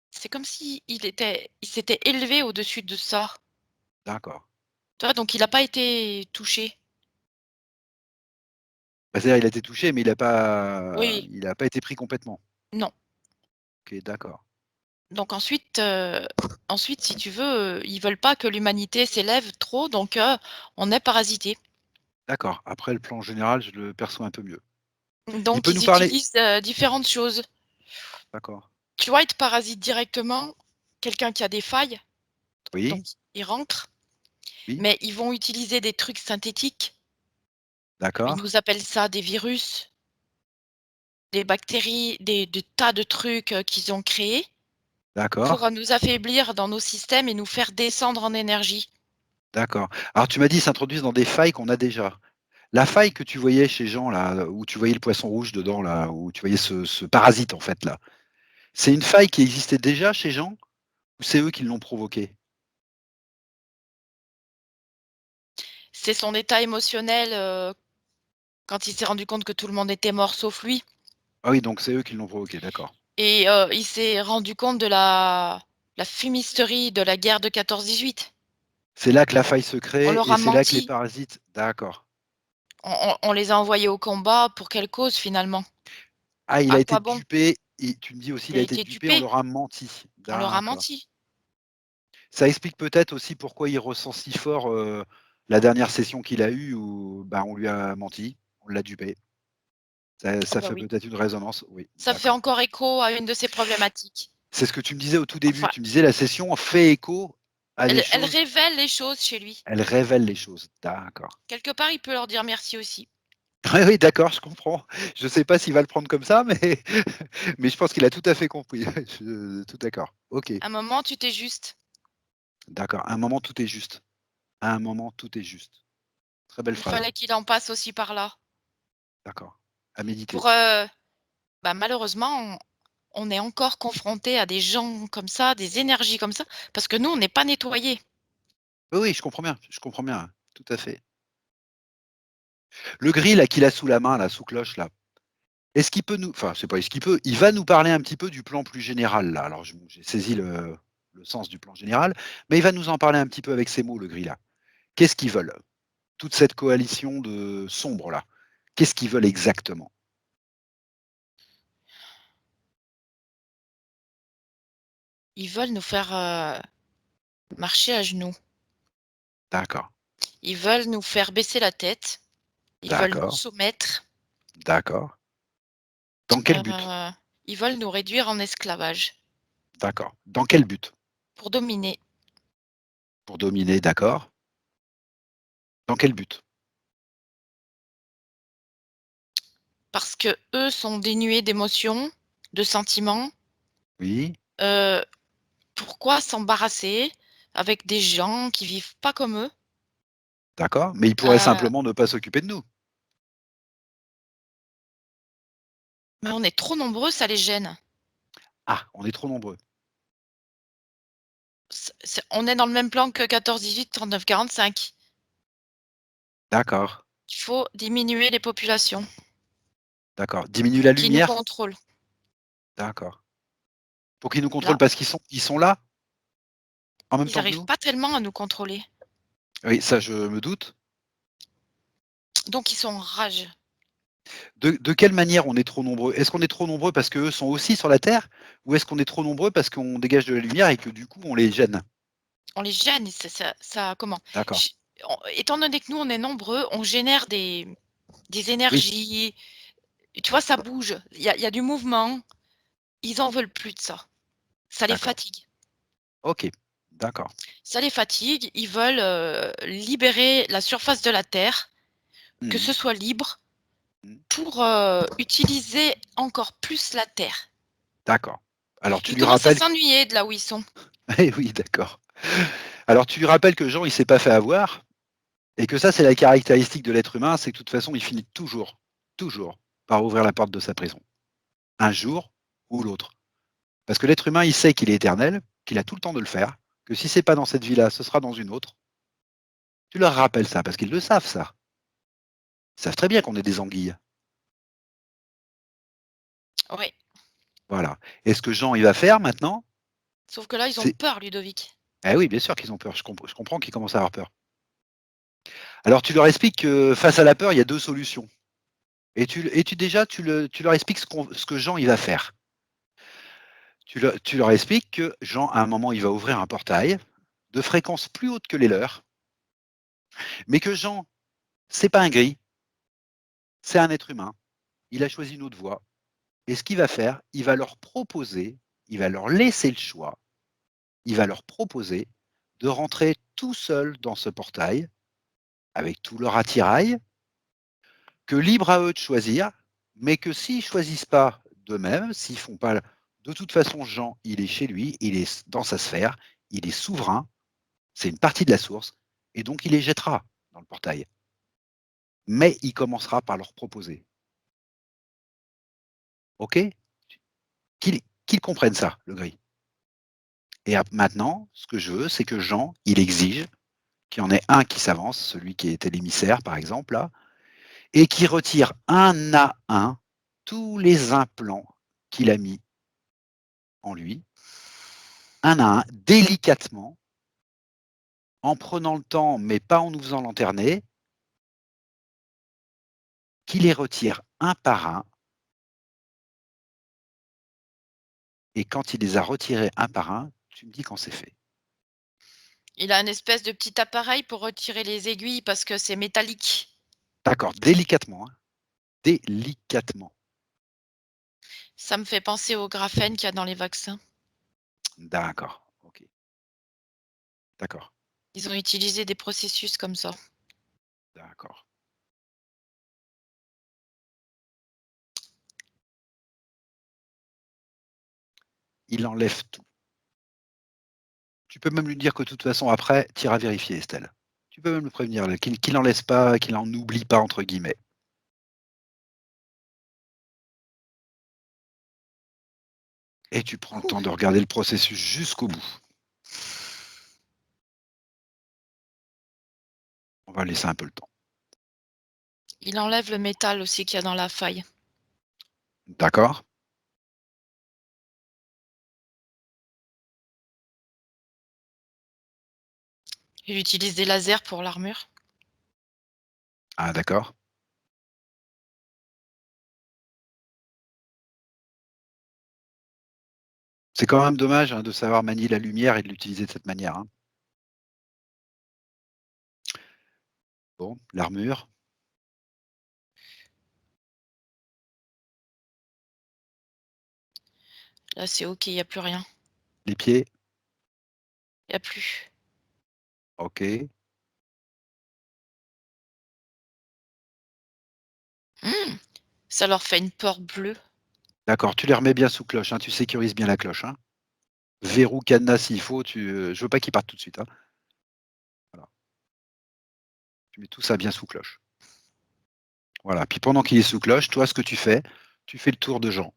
c'est comme si il s'était élevé au-dessus de ça. D'accord. Tu vois? Donc il a pas été touché. Bah, c'est-à-dire il a été touché, mais Oui, il a pas été pris complètement. non. OK, d'accord. Donc ensuite, si tu veux, ils veulent pas que l'humanité s'élève trop, donc on est parasité. D'accord. Après le plan général, je le perçois un peu mieux. Il Donc peut nous ils parler utilisent, différentes choses. d'accord. Tu vois, ils te parasitent directement, quelqu'un qui a des failles, donc Oui, ils rentrent, oui, mais ils vont utiliser des trucs synthétiques. Ils d'accord, nous appellent ça des virus, des bactéries, des tas de trucs, qu'ils ont créés d'accord, pour, nous affaiblir dans nos systèmes et nous faire descendre en énergie. d'accord. Alors tu m'as dit, ils s'introduisent dans des failles qu'on a déjà. La faille que tu voyais chez Jean là, où tu voyais le poisson rouge dedans là, où tu voyais ce parasite en fait là, c'est une faille qui existait déjà chez Jean ou c'est eux qui l'ont provoquée? C'est son état émotionnel, quand il s'est rendu compte que tout le monde était mort sauf lui Ah oui, donc c'est eux qui l'ont provoquée, d'accord. et il s'est rendu compte de la fumisterie de la guerre de 14-18. C'est là que la faille se On crée leur et a c'est là que les menti. parasites d'accord. On les a envoyés au combat pour quelle cause finalement? Ah, il a À été quoi bon? dupé et tu me dis aussi Il il a a été été dupé, on dupé, leur a menti. on leur a D'accord. menti. Ça explique peut-être aussi pourquoi il ressent si fort, la dernière session qu'il a eue où, bah, on lui a menti, on l'a dupé. Ah Ça bah fait oui. peut-être une résonance, oui, Ça fait d'accord. encore écho à une de ses problématiques. C'est ce que tu me disais au tout début, Enfin, tu me disais la session fait écho à des elle choses, révèle les choses chez lui. elle révèle les choses. D'accord. Quelque part, il peut leur dire merci aussi. Oui, oui, d'accord, je comprends. Je ne sais pas s'il va le prendre comme ça, mais mais je pense qu'il a tout à fait compris. Je tout d'accord. OK, À un moment, tu t'es juste. d'accord. À un moment, tout est juste. À un moment, tout est juste. Très belle Il phrase. fallait qu'il en passe aussi par là D'accord. À méditer. pour, bah, malheureusement, on est encore confronté à des gens comme ça, des énergies comme ça, parce que nous, on n'est pas nettoyés. Oui, oui, je comprends bien, tout à fait. Le gris là qu'il a sous la main, là, sous cloche là, est-ce qu'il peut nous enfin, c'est pas est-ce qu'il peut, il va nous parler un petit peu du plan plus général là. Alors j'ai saisi le sens du plan général, mais il va nous en parler un petit peu avec ses mots, le gris là. Qu'est-ce qu'ils veulent? Toute cette coalition de sombres là, qu'est-ce qu'ils veulent exactement? Ils veulent nous faire, marcher à genoux. D'accord, Ils veulent nous faire baisser la tête. Ils veulent nous d'accord, soumettre. d'accord. Dans quel but? Heu, Ils veulent nous réduire en esclavage D'accord. Dans quel but? pour dominer. Pour dominer, d'accord. Dans quel but? Parce que eux sont dénués d'émotions, de sentiments. Oui, Heu, Pourquoi s'embarrasser avec des gens qui vivent pas comme eux? d'accord, mais il pourrait Heu, simplement ne pas s'occuper de nous. mais on est trop nombreux, ça les gêne. Ah, on est trop nombreux. On est dans le même plan que 14-18, 39-45. D'accord, Il faut diminuer les populations d'accord. Diminue la qui nous lumière? contrôlent. D'accord. Pour qu'ils nous Là, contrôlent parce qu'ils sont là, en même ils temps que arrivent nous? pas tellement à nous contrôler, Oui, ça je me doute. donc ils sont en rage. De quelle manière on est trop nombreux? Est-ce qu'on est trop nombreux parce qu'eux sont aussi sur la Terre? Ou est-ce qu'on est trop nombreux parce qu'on dégage de la lumière et que du coup on les gêne? On les gêne et ça comment? D'accord. J on étant donné que nous, on est nombreux, on génère des Oui, énergies, tu vois? Ça bouge, il y a du mouvement. Ils en veulent plus de ça. Ça les d'accord. fatigue. OK. D'accord. Ça les fatigue, ils veulent, libérer la surface de la terre, que Mmh. ce soit libre Mmh. pour, utiliser encore plus la terre. D'accord. Alors tu Ils lui commencent à rappelles s'ennuyer de là où ils sont. eh oui, d'accord. Alors tu lui rappelles que Jean, il s'est pas fait avoir et que ça, c'est la caractéristique de l'être humain, c'est que de toute façon, il finit toujours, toujours par ouvrir la porte de sa prison. Un jour ou l'autre. Parce que l'être humain, il sait qu'il est éternel, qu'il a tout le temps de le faire, que si c'est pas dans cette vie-là, ce sera dans une autre. Tu leur rappelles ça, parce qu'ils le savent ça. Ils savent très bien qu'on est des anguilles. Oui, Voilà. Et ce que Jean, il va faire maintenant, sauf que là, ils ont c'est peur, Ludovic. eh oui, bien sûr qu'ils ont peur, je comprends qu'ils commencent à avoir peur. Alors tu leur expliques que face à la peur, il y a 2 solutions. Tu leur expliques ce que Jean, il va faire. Tu leur expliques que Jean, à un moment, il va ouvrir un portail de fréquence plus haute que les leurs, mais que Jean, c'est pas un gris, c'est un être humain. Il a choisi une autre voie. Et ce qu'il va faire, il va leur laisser le choix, il va leur proposer de rentrer tout seul dans ce portail, avec tout leur attirail, que libre à eux de choisir, mais que s'ils ne choisissent pas d'eux-mêmes, s'ils font pas de toute façon, Jean, il est chez lui, il est dans sa sphère, il est souverain, c'est une partie de la source, et donc il les jettera dans le portail. Mais il commencera par leur proposer. OK? Qu'ils comprennent ça, le gris. Et maintenant, ce que je veux, c'est que Jean, il exige qu'il y en ait un qui s'avance, celui qui était l'émissaire, par exemple, là, et qui retire un à un tous les implants qu'il a mis en lui, un à un, délicatement, en prenant le temps, mais pas en nous faisant lanterner, qui les retire un par un, et quand il les a retirés un par un, tu me dis quand c'est fait. Il a une espèce de petit appareil pour retirer les aiguilles parce que c'est métallique. D'accord, délicatement, hein, délicatement. Ça me fait penser au graphène qu'il y a dans les vaccins. D'accord, ok, d'accord, Ils ont utilisé des processus comme ça. d'accord. Il enlève tout. Tu peux même lui dire que de toute façon, après, tu iras vérifier, Estelle. Tu peux même le prévenir, là, qu'il n'en laisse pas, qu'il n'en oublie pas, entre guillemets. Et tu prends le Ouh, temps de regarder le processus jusqu'au bout. On va laisser un peu le temps. il enlève le métal aussi qu'il y a dans la faille. D'accord? Il utilise des lasers pour l'armure. Ah, d'accord. C'est quand même dommage, hein, de savoir manier la lumière et de l'utiliser de cette manière, hein. Bon, l'armure, Là, c'est OK, il y a plus rien. les pieds, Il y a plus. ok. Mmh, ça leur fait une peur bleue. D'accord, tu les remets bien sous cloche, hein, tu sécurises bien la cloche, hein. Verrou, cadenas s'il faut, je veux pas qu'ils partent tout de suite, hein. Voilà, tu mets tout ça bien sous cloche. Voilà, puis pendant qu'il est sous cloche, toi, ce que tu fais le tour de Jean.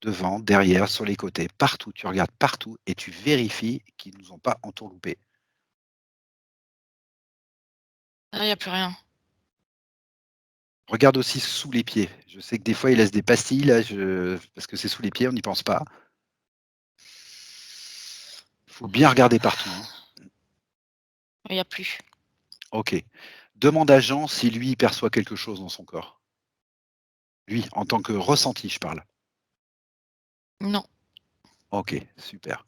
Devant, derrière, sur les côtés, partout. Tu regardes partout et tu vérifies qu'ils ne nous ont pas entourloupés. Là, il y a plus rien. Regarde aussi sous les pieds. Je sais que des fois, il laisse des pastilles là, parce que c'est sous les pieds, on n'y pense pas. Il faut bien regarder partout, hein. Il y a plus. OK. Demande à Jean si lui, il perçoit quelque chose dans son corps. Lui, en tant que ressenti, je parle. Non. OK, super.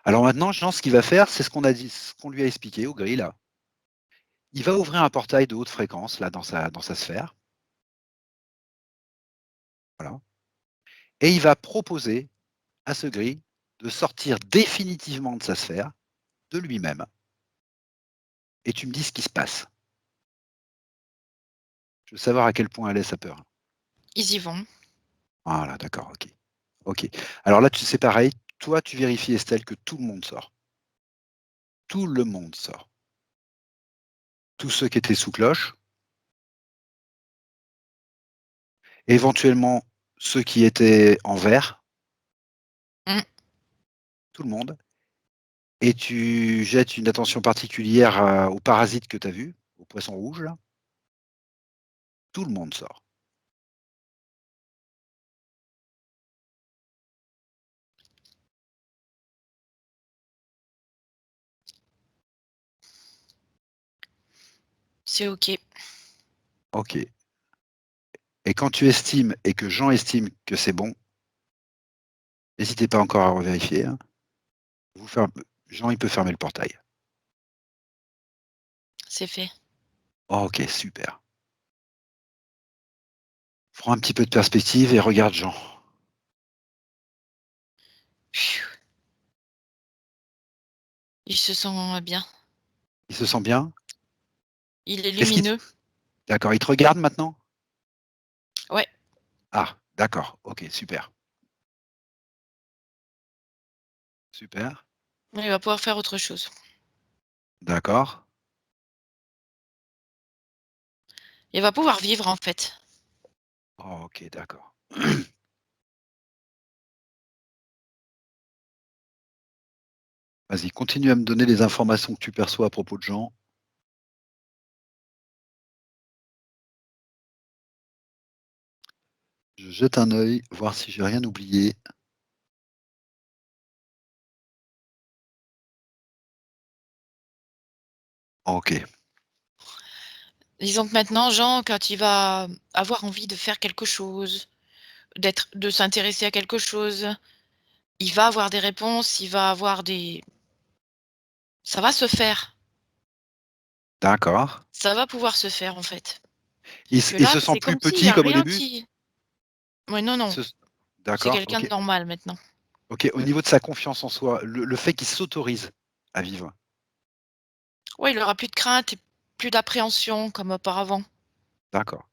Alors maintenant, Jean, ce qu'il va faire, c'est ce qu'on lui a expliqué au gris là. Il va ouvrir un portail de haute fréquence là dans sa sphère, voilà, et il va proposer à ce gris de sortir définitivement de sa sphère, de lui-même, et tu me dis ce qui se passe. Je veux savoir à quel point elle est sa peur. Ils y vont. Voilà, d'accord, OK. OK. Alors là, tu c'est pareil, toi, tu vérifies, Estelle, que tout le monde sort. Tout le monde sort. Tous ceux qui étaient sous cloche, éventuellement ceux qui étaient en vert, Mmh. tout le monde, et tu jettes une attention particulière aux parasites que tu as vus, aux poissons rouges là, tout le monde sort. C'est OK. OK. Et quand tu estimes et que Jean estime que c'est bon, n'hésitez pas encore à revérifier, hein. Vous ferm Jean, il peut fermer le portail. C'est fait. OK, super. Prends un petit peu de perspective et regarde Jean. Il se sent bien. Il se sent bien? Il est Est-ce qu'il te lumineux. D'accord, il te regarde maintenant? Ouais, Ah, d'accord, OK, super. Super, il va pouvoir faire autre chose. d'accord. Il va pouvoir vivre, en fait. Oh, OK, d'accord. Vas-y, continue à me donner les informations que tu perçois à propos de Jean. Je jette un œil, voir si j'ai rien oublié. OK, Disons que maintenant, Jean, quand il va avoir envie de faire quelque chose, de s'intéresser à quelque chose, il va avoir des réponses, il va avoir des ça va se faire. d'accord. Ça va pouvoir se faire, en fait. Que Il là, se sent c'est plus comme s'il y petit a comme au rien début? qui ouais, non, Il non, se c'est D'accord, quelqu'un de OK. normal maintenant. OK, au niveau de sa confiance en soi, le fait qu'il s'autorise à vivre. Ouais, il aura plus de crainte et plus d'appréhension comme auparavant. D'accord.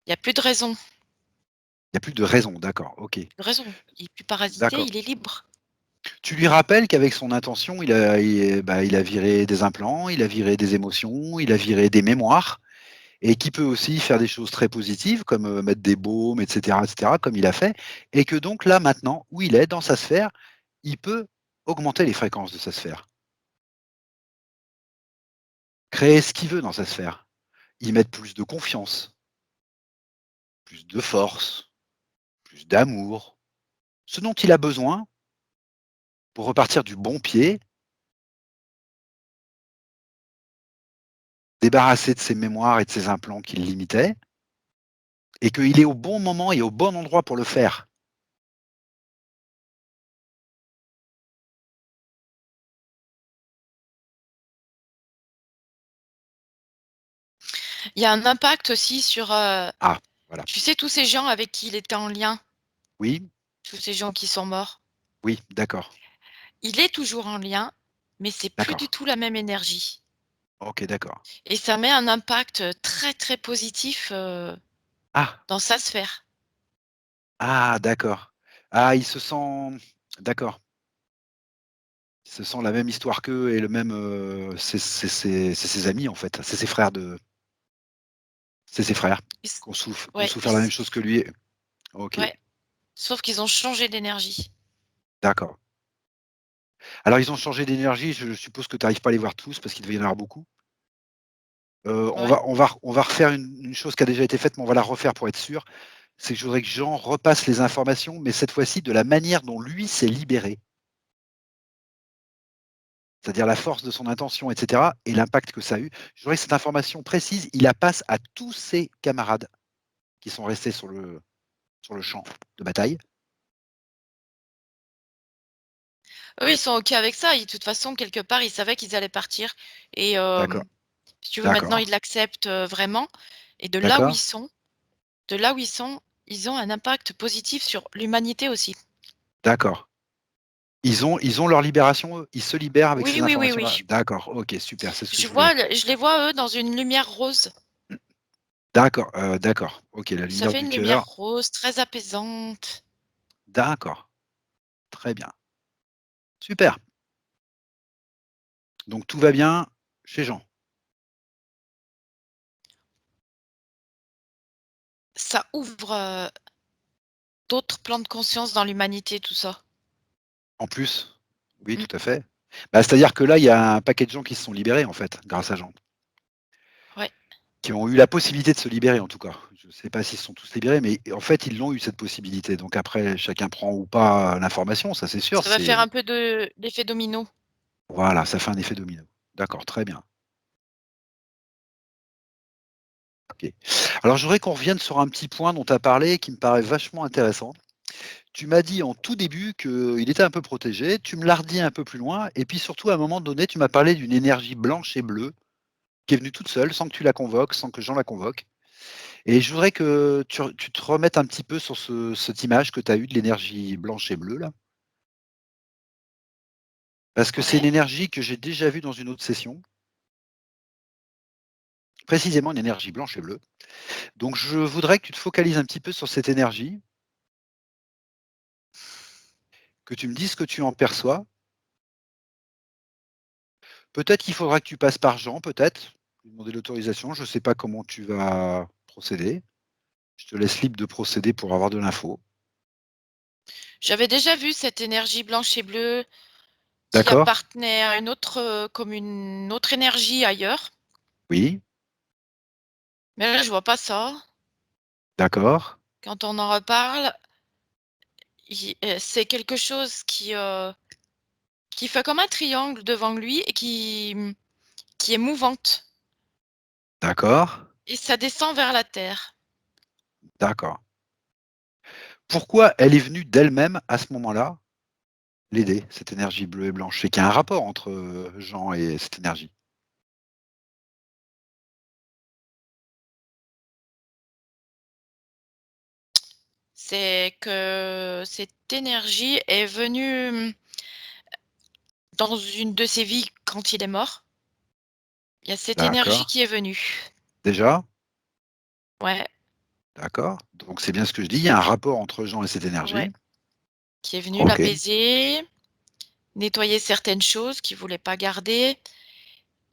Il y a plus de raison. Il y a plus de raison, d'accord, OK. De raison. Il est plus parasité, D'accord. il est libre. Tu lui rappelles qu'avec son intention, il a viré des implants, il a viré des émotions, il a viré des mémoires et qui peut aussi faire des choses très positives comme, mettre des baumes et cetera, comme il a fait et que donc là, maintenant, où il est dans sa sphère, il peut augmenter les fréquences de sa sphère. Créer ce qu'il veut dans sa sphère. Y mettre plus de confiance, plus de force, plus d'amour, ce dont il a besoin pour repartir du bon pied, débarrasser de ses mémoires et de ses implants qui le limitaient et qu'il est au bon moment et au bon endroit pour le faire. Il y a un impact aussi sur, Ah, voilà. tu sais, tous ces gens avec qui il était en lien, Oui, tous ces gens qui sont morts. oui, d'accord, Il est toujours en lien, mais c'est plus d'accord. du tout la même énergie OK, d'accord. et ça met un impact, très, très positif, Ah, dans sa sphère. ah, d'accord. Ah, il se sent d'accord. Il se sent la même histoire qu'eux et le même, c'est ses amis, en fait. C'est ses frères Ils s qui ont ouais, souffert la même chose que lui. OK, ouais, sauf qu'ils ont changé d'énergie. d'accord. Alors ils ont changé d'énergie, je suppose que tu arrives pas à les voir tous parce qu'il devait y en avoir beaucoup? On Ouais. va refaire une chose qui a déjà été faite, mais on va la refaire pour être sûr. C'est que je voudrais que Jean repasse les informations, mais cette fois-ci de la manière dont lui s'est libéré. C'est-à-dire la force de son intention, et cetera, et l'impact que ça a eu. Je voudrais que cette information précise, il la passe à tous ses camarades qui sont restés sur le champ de bataille. Eux, ils sont OK avec ça. De toute façon, quelque part, ils savaient qu'ils allaient partir et D'accord, si tu veux, maintenant, d'accord, ils l'acceptent, vraiment et d'accord, de là où ils sont, ils ont un impact positif sur l'humanité aussi. d'accord. Ils ont leur libération, eux? Ils se libèrent avec Oui, ces oui, oui, informations-là? oui. D'accord, OK, super, c'est ce que je voulais. Je les vois, eux, dans une lumière rose. D'accord, d'accord, OK, la Ça lumière fait du une lumière cœur. rose très apaisante. D'accord, très bien. Super. Donc tout va bien chez Jean. Ça ouvre, d'autres plans de conscience dans l'humanité, tout ça. En plus? Oui, Mmh, tout à fait. Bah, c'est-à-dire que là, il y a un paquet de gens qui se sont libérés, en fait, grâce à Jean. ouais. Qui ont eu la possibilité de se libérer, en tout cas. Je ne sais pas s'ils se sont tous libérés, mais en fait, ils l'ont eu cette possibilité. Donc après, chacun prend ou pas l'information, ça c'est sûr, Ça va faire c'est un peu de l'effet domino. voilà, ça fait un effet domino. D'accord, très bien. OK. Alors je voudrais qu'on revienne sur un petit point dont tu as parlé qui me paraît vachement intéressant. Tu m'as dit en tout début qu'il était un peu protégé, tu me l'as redit un peu plus loin et puis surtout à un moment donné, tu m'as parlé d'une énergie blanche et bleue qui est venue toute seule, sans que tu la convoques, sans que Jean la convoque. Et je voudrais que tu te remettes un petit peu sur cette image que tu as eue de l'énergie blanche et bleue là. Parce que c'est une Ouais. énergie que j'ai déjà vue dans une autre session, précisément une énergie blanche et bleue. Donc je voudrais que tu te focalises un petit peu sur cette énergie, que tu me dises ce que tu en perçois. Peut-être qu'il faudra que tu passes par Jean, peut-être, lui demander l'autorisation. Je ne sais pas comment tu vas procéder. Je te laisse libre de procéder pour avoir de l'info. J'avais déjà vu cette énergie blanche et bleue qui D'accord? appartenait à une autre, comme une autre énergie ailleurs, Oui, mais là, je vois pas ça. d'accord, Quand on en reparle, c'est quelque chose qui fait comme un triangle devant lui et qui est mouvante d'accord, et ça descend vers la terre. d'accord. Pourquoi elle est venue d'elle-même à ce moment-là l'aider, cette énergie bleue et blanche? C'est qu'il y a un rapport entre Jean et cette énergie. C'est que cette énergie est venue, dans une de ses vies quand il est mort. Il y a cette énergie D'accord. qui est venue. Déjà? Ouais, D'accord. Donc c'est bien ce que je dis, il y a un rapport entre Jean et cette ouais, énergie. qui est venue OK. l'apaiser, nettoyer certaines choses qu'il voulait pas garder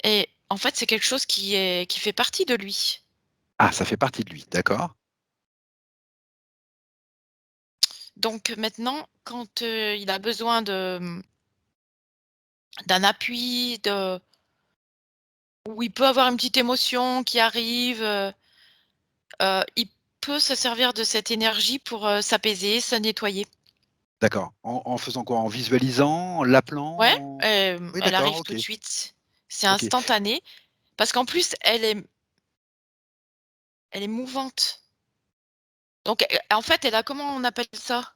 et en fait, c'est quelque chose qui fait partie de lui. Ah, ça fait partie de lui, d'accord. Donc maintenant, quand, il a besoin d'un appui, où il peut avoir une petite émotion qui arrive, il peut se servir de cette énergie pour, s'apaiser, se nettoyer. D'accord. En faisant quoi? En visualisant, en l'appelant, Ouais, en oui elle d'accord, arrive tout OK. de suite. C'est OK. instantané parce qu'en plus, elle est mouvante. Donc, en fait, elle a comment on appelle ça?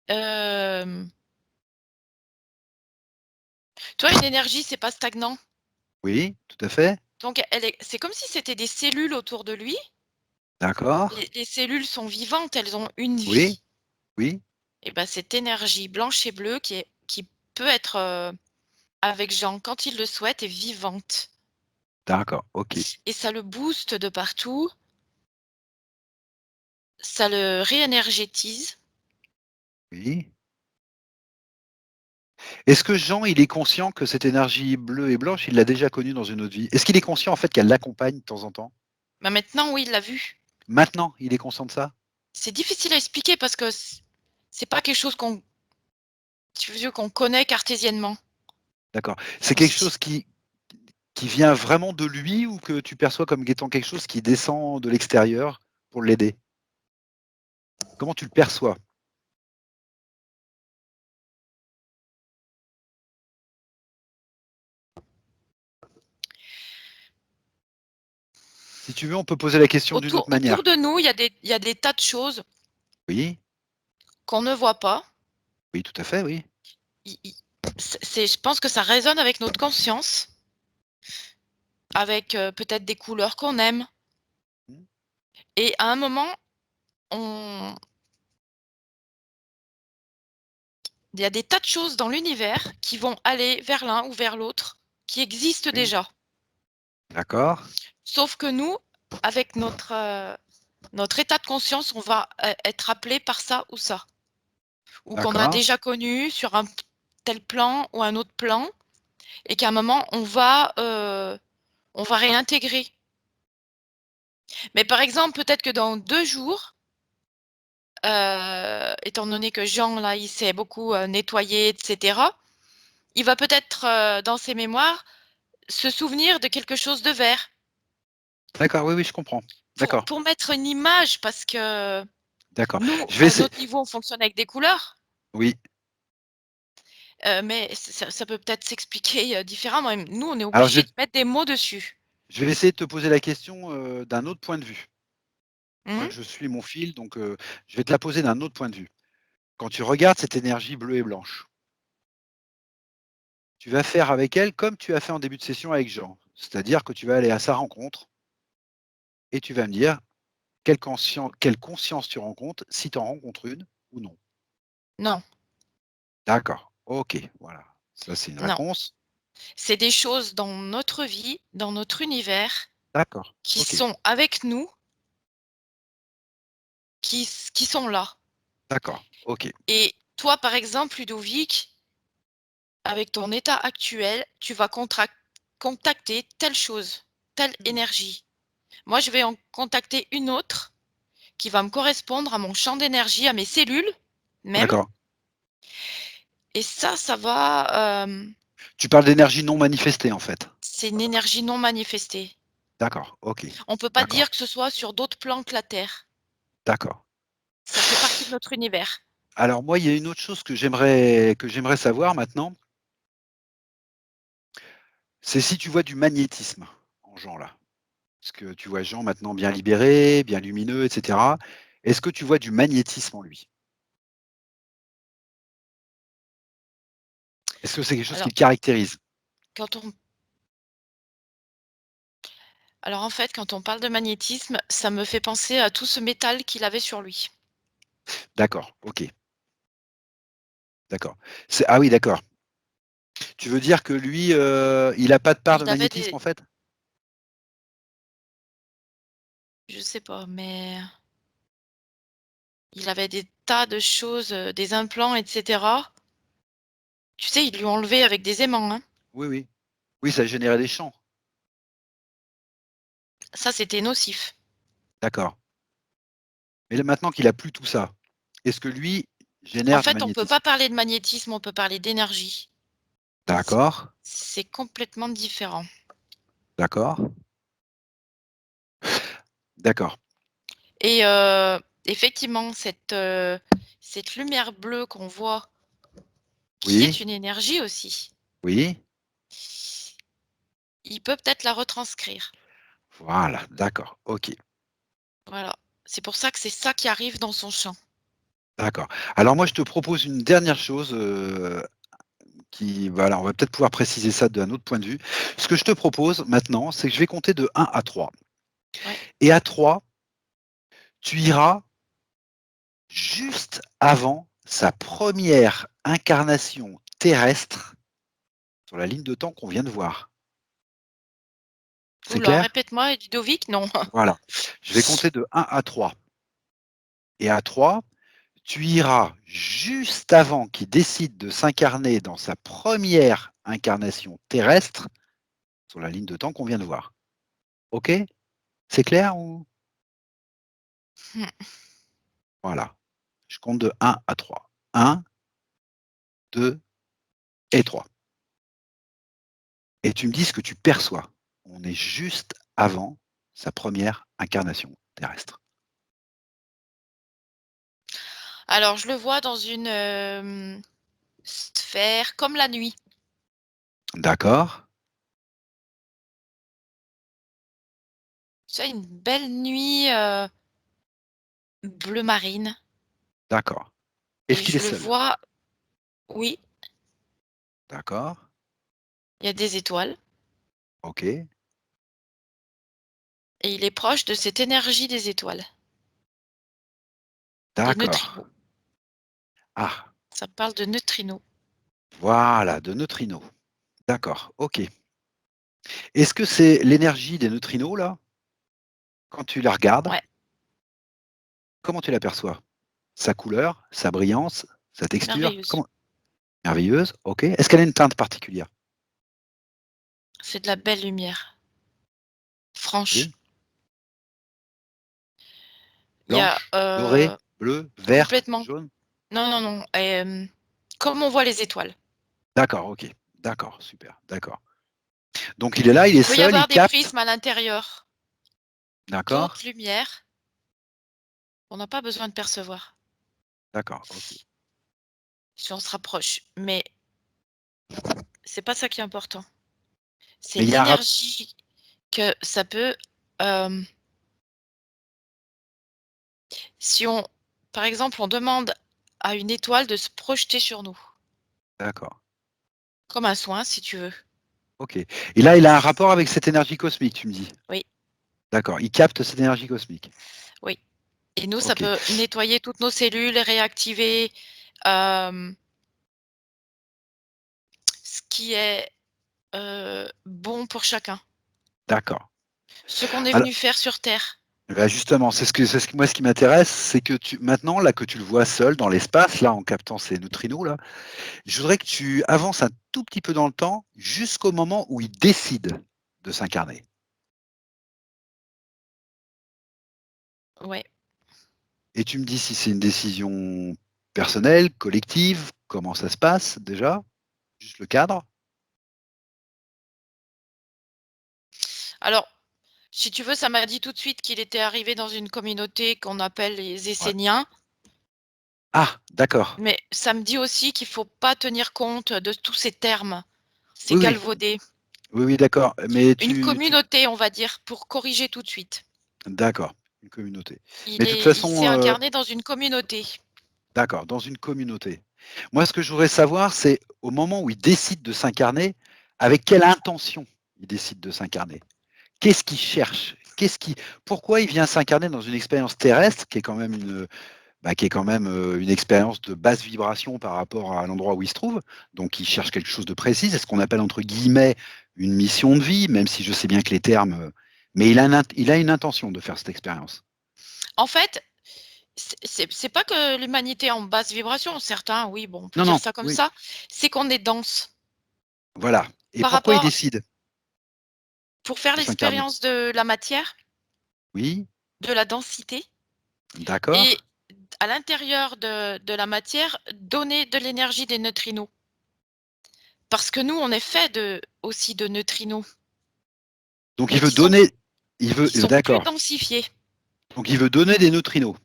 Hem, tu vois, une énergie, c'est pas stagnant. Oui, tout à fait. Donc c'est comme si c'était des cellules autour de lui. D'accord. Les cellules sont vivantes, elles ont une Oui, vie. oui, Et bah, cette énergie blanche et bleue qui peut être, avec Jean quand il le souhaite est vivante d'accord, OK. et ça le booste de partout, ça le réénergétise. Oui. Est-ce que Jean, il est conscient que cette énergie bleue et blanche, il l'a déjà connue dans une autre vie? Est-ce qu'il est conscient en fait qu'elle l'accompagne de temps en temps? Bah, maintenant, oui, il l'a vu. Maintenant, il est conscient de ça? C'est difficile à expliquer parce que c'est pas quelque chose qu'on connaît cartésiennement. D'accord. C'est On quelque se dit chose qui vient vraiment de lui ou que tu perçois comme étant quelque chose qui descend de l'extérieur pour l'aider? Comment tu le perçois? Si tu veux, on peut poser la question d'une autre Autour manière. de nous, il y a des tas de choses Oui, qu'on ne voit pas. oui, tout à fait, oui. I c'est je pense que ça résonne avec notre conscience, avec, peut-être des couleurs qu'on aime Mmh, et à un moment, on il y a des tas de choses dans l'univers qui vont aller vers l'un ou vers l'autre, qui existent oui, déjà. d'accord, Sauf que nous, avec notre état de conscience, on va, être appelé par ça ou ça. Ou qu'on a d'accord, déjà connu sur un tel plan ou un autre plan et qu'à un moment on va réintégrer. Mais par exemple, peut-être que dans 2 jours, étant donné que Jean là, il s'est beaucoup, nettoyé et cetera, il va peut-être, dans ses mémoires, se souvenir de quelque chose de vert. d'accord, oui, oui, je comprends. D'accord, Pour mettre une image parce que d'accord. nous, Je vais à essayer notre niveau, on fonctionne avec des couleurs, oui, mais ça peut peut-être s'expliquer, différemment. Nous, on est alors obligé de mettre des mots dessus. je vais essayer de te poser la question, d'un autre point de vue. Je crois Mmh. que je suis mon fil, donc je vais te la poser d'un autre point de vue. Quand tu regardes cette énergie bleue et blanche, tu vas faire avec elle comme tu as fait en début de session avec Jean. C'est-à-dire que tu vas aller à sa rencontre et tu vas me dire quelle conscience tu rencontres, si tu en rencontres une ou non. Non, D'accord, OK, voilà. Ça, c'est une non. réponse. C'est des choses dans notre vie, dans notre univers, D'accord, qui OK, sont avec nous, qui sont là. d'accord, OK. Et toi, par exemple, Ludovic, avec ton état actuel, tu vas contacter telle chose, telle Mmh. énergie. Moi, je vais en contacter une autre qui va me correspondre à mon champ d'énergie, à mes cellules même. D'accord. Et ça va, Tu parles d'énergie non manifestée, en fait? c'est une énergie non manifestée. D'accord, OK, On peut pas d'accord, dire que ce soit sur d'autres plans que la Terre. d'accord. Ça fait partie de notre univers. Alors moi, il y a une autre chose que j'aimerais savoir maintenant, c'est si tu vois du magnétisme en Jean, là? Parce que tu vois Jean maintenant bien libéré, bien lumineux et cetera. Est-ce que tu vois du magnétisme en lui? Est-ce que c'est quelque chose qui Alors, le caractérise? quand on alors en fait, quand on parle de magnétisme, ça me fait penser à tout ce métal qu'il avait sur lui. D'accord, OK, d'accord. Ah oui, d'accord. Tu veux dire que lui, il a pas de part de Il avait magnétisme, des en fait? je sais pas, mais il avait des tas de choses, des implants et cetera. Tu sais, ils lui ont enlevé avec des aimants, hein. Oui, oui. Oui, ça générait des champs. Ça, c'était nocif. D'accord. Mais là, maintenant qu'il a plus tout ça, est-ce que lui En génère du fait, on peut pas magnétisme? parler de magnétisme, on peut parler d'énergie. C D'accord, c'est complètement différent d'accord, d'accord. et effectivement, cette lumière bleue qu'on voit, qui est Oui, une énergie aussi, oui, il peut peut-être la retranscrire. voilà, d'accord, OK, Voilà. C'est pour ça que c'est ça qui arrive dans son champ. d'accord. Alors moi, je te propose une dernière chose, qui voilà, on va peut-être pouvoir préciser ça d'un autre point de vue. Ce que je te propose maintenant, c'est que je vais compter de 1 à 3 Ouais. et à 3, tu iras juste avant sa première incarnation terrestre sur la ligne de temps qu'on vient de voir. C'est Ouh là, clair? répète-moi, Ludovic? Non. Voilà. Je vais compter de 1 à 3 et à 3, tu iras juste avant qu'il décide de s'incarner dans sa première incarnation terrestre sur la ligne de temps qu'on vient de voir. OK? C'est clair ou? Mmh. Voilà. Je compte de 1 à 3. 1, 2 et 3. et tu me dis ce que tu perçois. On est juste avant sa première incarnation terrestre. Alors je le vois dans une, sphère comme la nuit. D'accord, Tu sais, une belle nuit, bleu marine d'accord. Est-ce et qu'il est je le seul? vois oui, D'accord, il y a des étoiles OK, et il est proche de cette énergie des étoiles, des d'accord. neutrinos. Ah, Ça parle de neutrinos. voilà, de neutrinos. D'accord, OK. Est-ce que c'est l'énergie des neutrinos là, quand tu la regardes, Ouais, comment tu l'aperçois? Sa couleur, sa brillance, sa texture? merveilleuse. Comment merveilleuse, OK. Est-ce qu'elle a une teinte particulière? C'est de la belle lumière, franche. OK. Il y a, Blanche, dorée, bleue, verte, complètement. jaune? Non, non, non, comme on voit les étoiles. D'accord, OK. D'accord, super, d'accord. Donc il est là, il est Il peut y seul, il avoir des capte? prismes à l'intérieur, D'accord, d'autres lumières qu'on n'a pas besoin de percevoir d'accord, OK. si on se rapproche. Mais c'est pas ça qui est important. C'est Mais il y a un rap l'énergie que ça peut, hem, si on par exemple, on demande à une étoile de se projeter sur nous, d'accord, comme un soin si tu veux. OK. Et là, il a un rapport avec cette énergie cosmique, tu me dis? Oui, D'accord, il capte cette énergie cosmique. oui et nous, ça OK, peut nettoyer toutes nos cellules et réactiver, hem, ce qui est, bon pour chacun. d'accord. Ce qu'on est Alors venu faire sur terre. bah, justement, c'est ce que moi, ce qui m'intéresse, c'est que tu maintenant, là, que tu le vois seul dans l'espace, là, en captant ces neutrinos, là, je voudrais que tu avances un tout petit peu dans le temps, jusqu'au moment où il décide de s'incarner. Ouais. Et tu me dis si c'est une décision personnelle, collective, comment ça se passe déjà? Juste le cadre? Alors, si tu veux, ça m'a dit tout de suite qu'il était arrivé dans une communauté qu'on appelle les Ouais. Esséniens, Ah! D'accord. mais ça me dit aussi qu'il faut pas tenir compte de tous ces termes. C'est Oui, oui. galvaudé. Oui, oui, d'accord. Mais Une tu communauté, on va dire, pour corriger tout de suite. d'accord, une communauté. Mais de toute Il façon, s'est incarné dans une communauté. d'accord, dans une communauté. Moi, ce que je voudrais savoir, c'est au moment où il décide de s'incarner, avec quelle intention il décide de s'incarner? Qu'est-ce qu'il cherche? Pourquoi il vient s'incarner dans une expérience terrestre qui est quand même une expérience de basse vibration par rapport à l'endroit où il se trouve. Donc il cherche quelque chose de précis. C'est ce qu'on appelle entre guillemets «une mission de vie», même si je sais bien que les termes, mais il a une intention de faire cette expérience. En fait, c'est pas que l'humanité est en basse vibration, certains, oui, bon, on peut Non, dire non, ça comme oui, ça, c'est qu'on est dense voilà. Et par pourquoi il rapport décide pour faire de s'incarner? l'expérience de la matière, Oui, de la densité d'accord. et à l'intérieur de la matière, donner de l'énergie des neutrinos. Parce que nous, on est fait aussi de neutrinos, Donc il mais veut donner plus d'accord. densifiés. Donc il veut donner des neutrinos.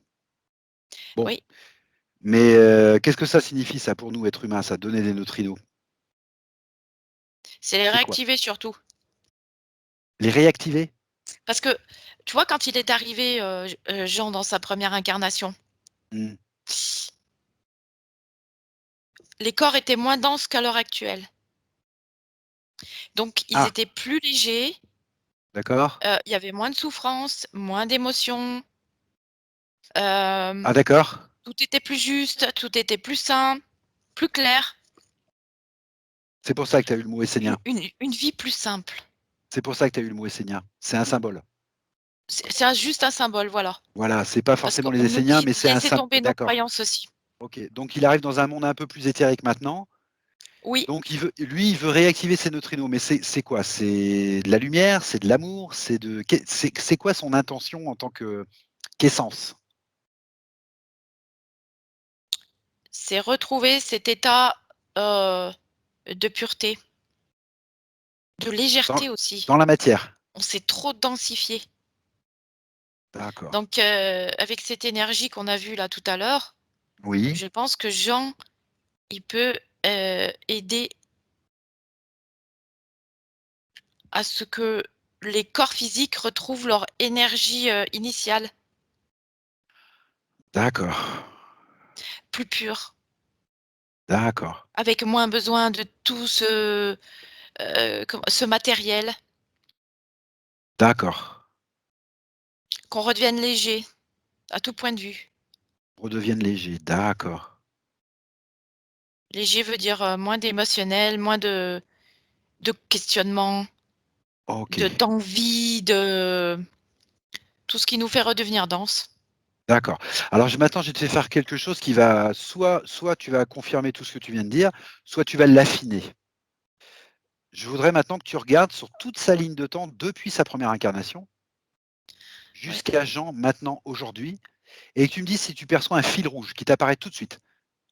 Bon, Oui, mais qu'est-ce que ça signifie ça pour nous, êtres humains, ça, donner des neutrinos? c'est les C'est quoi? réactiver surtout. Les réactiver? Parce que, tu vois, quand il est arrivé, Jean dans sa première incarnation, Mmh. les corps étaient moins denses qu'à l'heure actuelle. Donc ils Ah, étaient plus légers, d'accord. il y avait moins de souffrance, moins d'émotions, Ah hem, d'accord. tout était plus juste, tout était plus simple, plus clair, C'est pour ça que tu as eu le mot essénien. une vie plus simple. C'est pour ça que tu as eu le mot essénien. C'est un symbole. Juste un symbole, voilà. Voilà, c'est pas Parce forcément les qu'on nous Esséniens, dit mais de c'est un laisser symbole. tomber nos D'accord. croyances aussi. OK. Donc il arrive dans un monde un peu plus éthérique maintenant. Oui, Donc il veut réactiver ses neutrinos. Mais c'est quoi? C'est de la lumière? C'est de l'amour? C'est quoi son intention en tant qu'essence? c'est retrouver cet état, de pureté, de Dans légèreté aussi. dans la matière? On s'est trop densifié. D'accord. Donc avec cette énergie qu'on a vue là tout à l'heure, Oui, je pense que Jean, il peut, aider à ce que les corps physiques retrouvent leur énergie, initiale, d'accord, plus pure, d'accord, avec moins besoin de tout ce, ce matériel, d'accord. qu'on redevienne léger à tout point de vue. Redevienne léger, d'accord. Léger veut dire, moins d'émotionnel, moins de questionnement, OK, d'envie, de tout ce qui nous fait redevenir dense. d'accord. Alors maintenant, je vais te faire faire quelque chose qui va soit tu vas confirmer tout ce que tu viens de dire, soit tu vas l'affiner. Je voudrais maintenant que tu regardes sur toute sa ligne de temps depuis sa première incarnation Ouais, jusqu'à Jean maintenant, aujourd'hui, et que tu me dises si tu perçois un fil rouge qui t'apparaît tout de suite,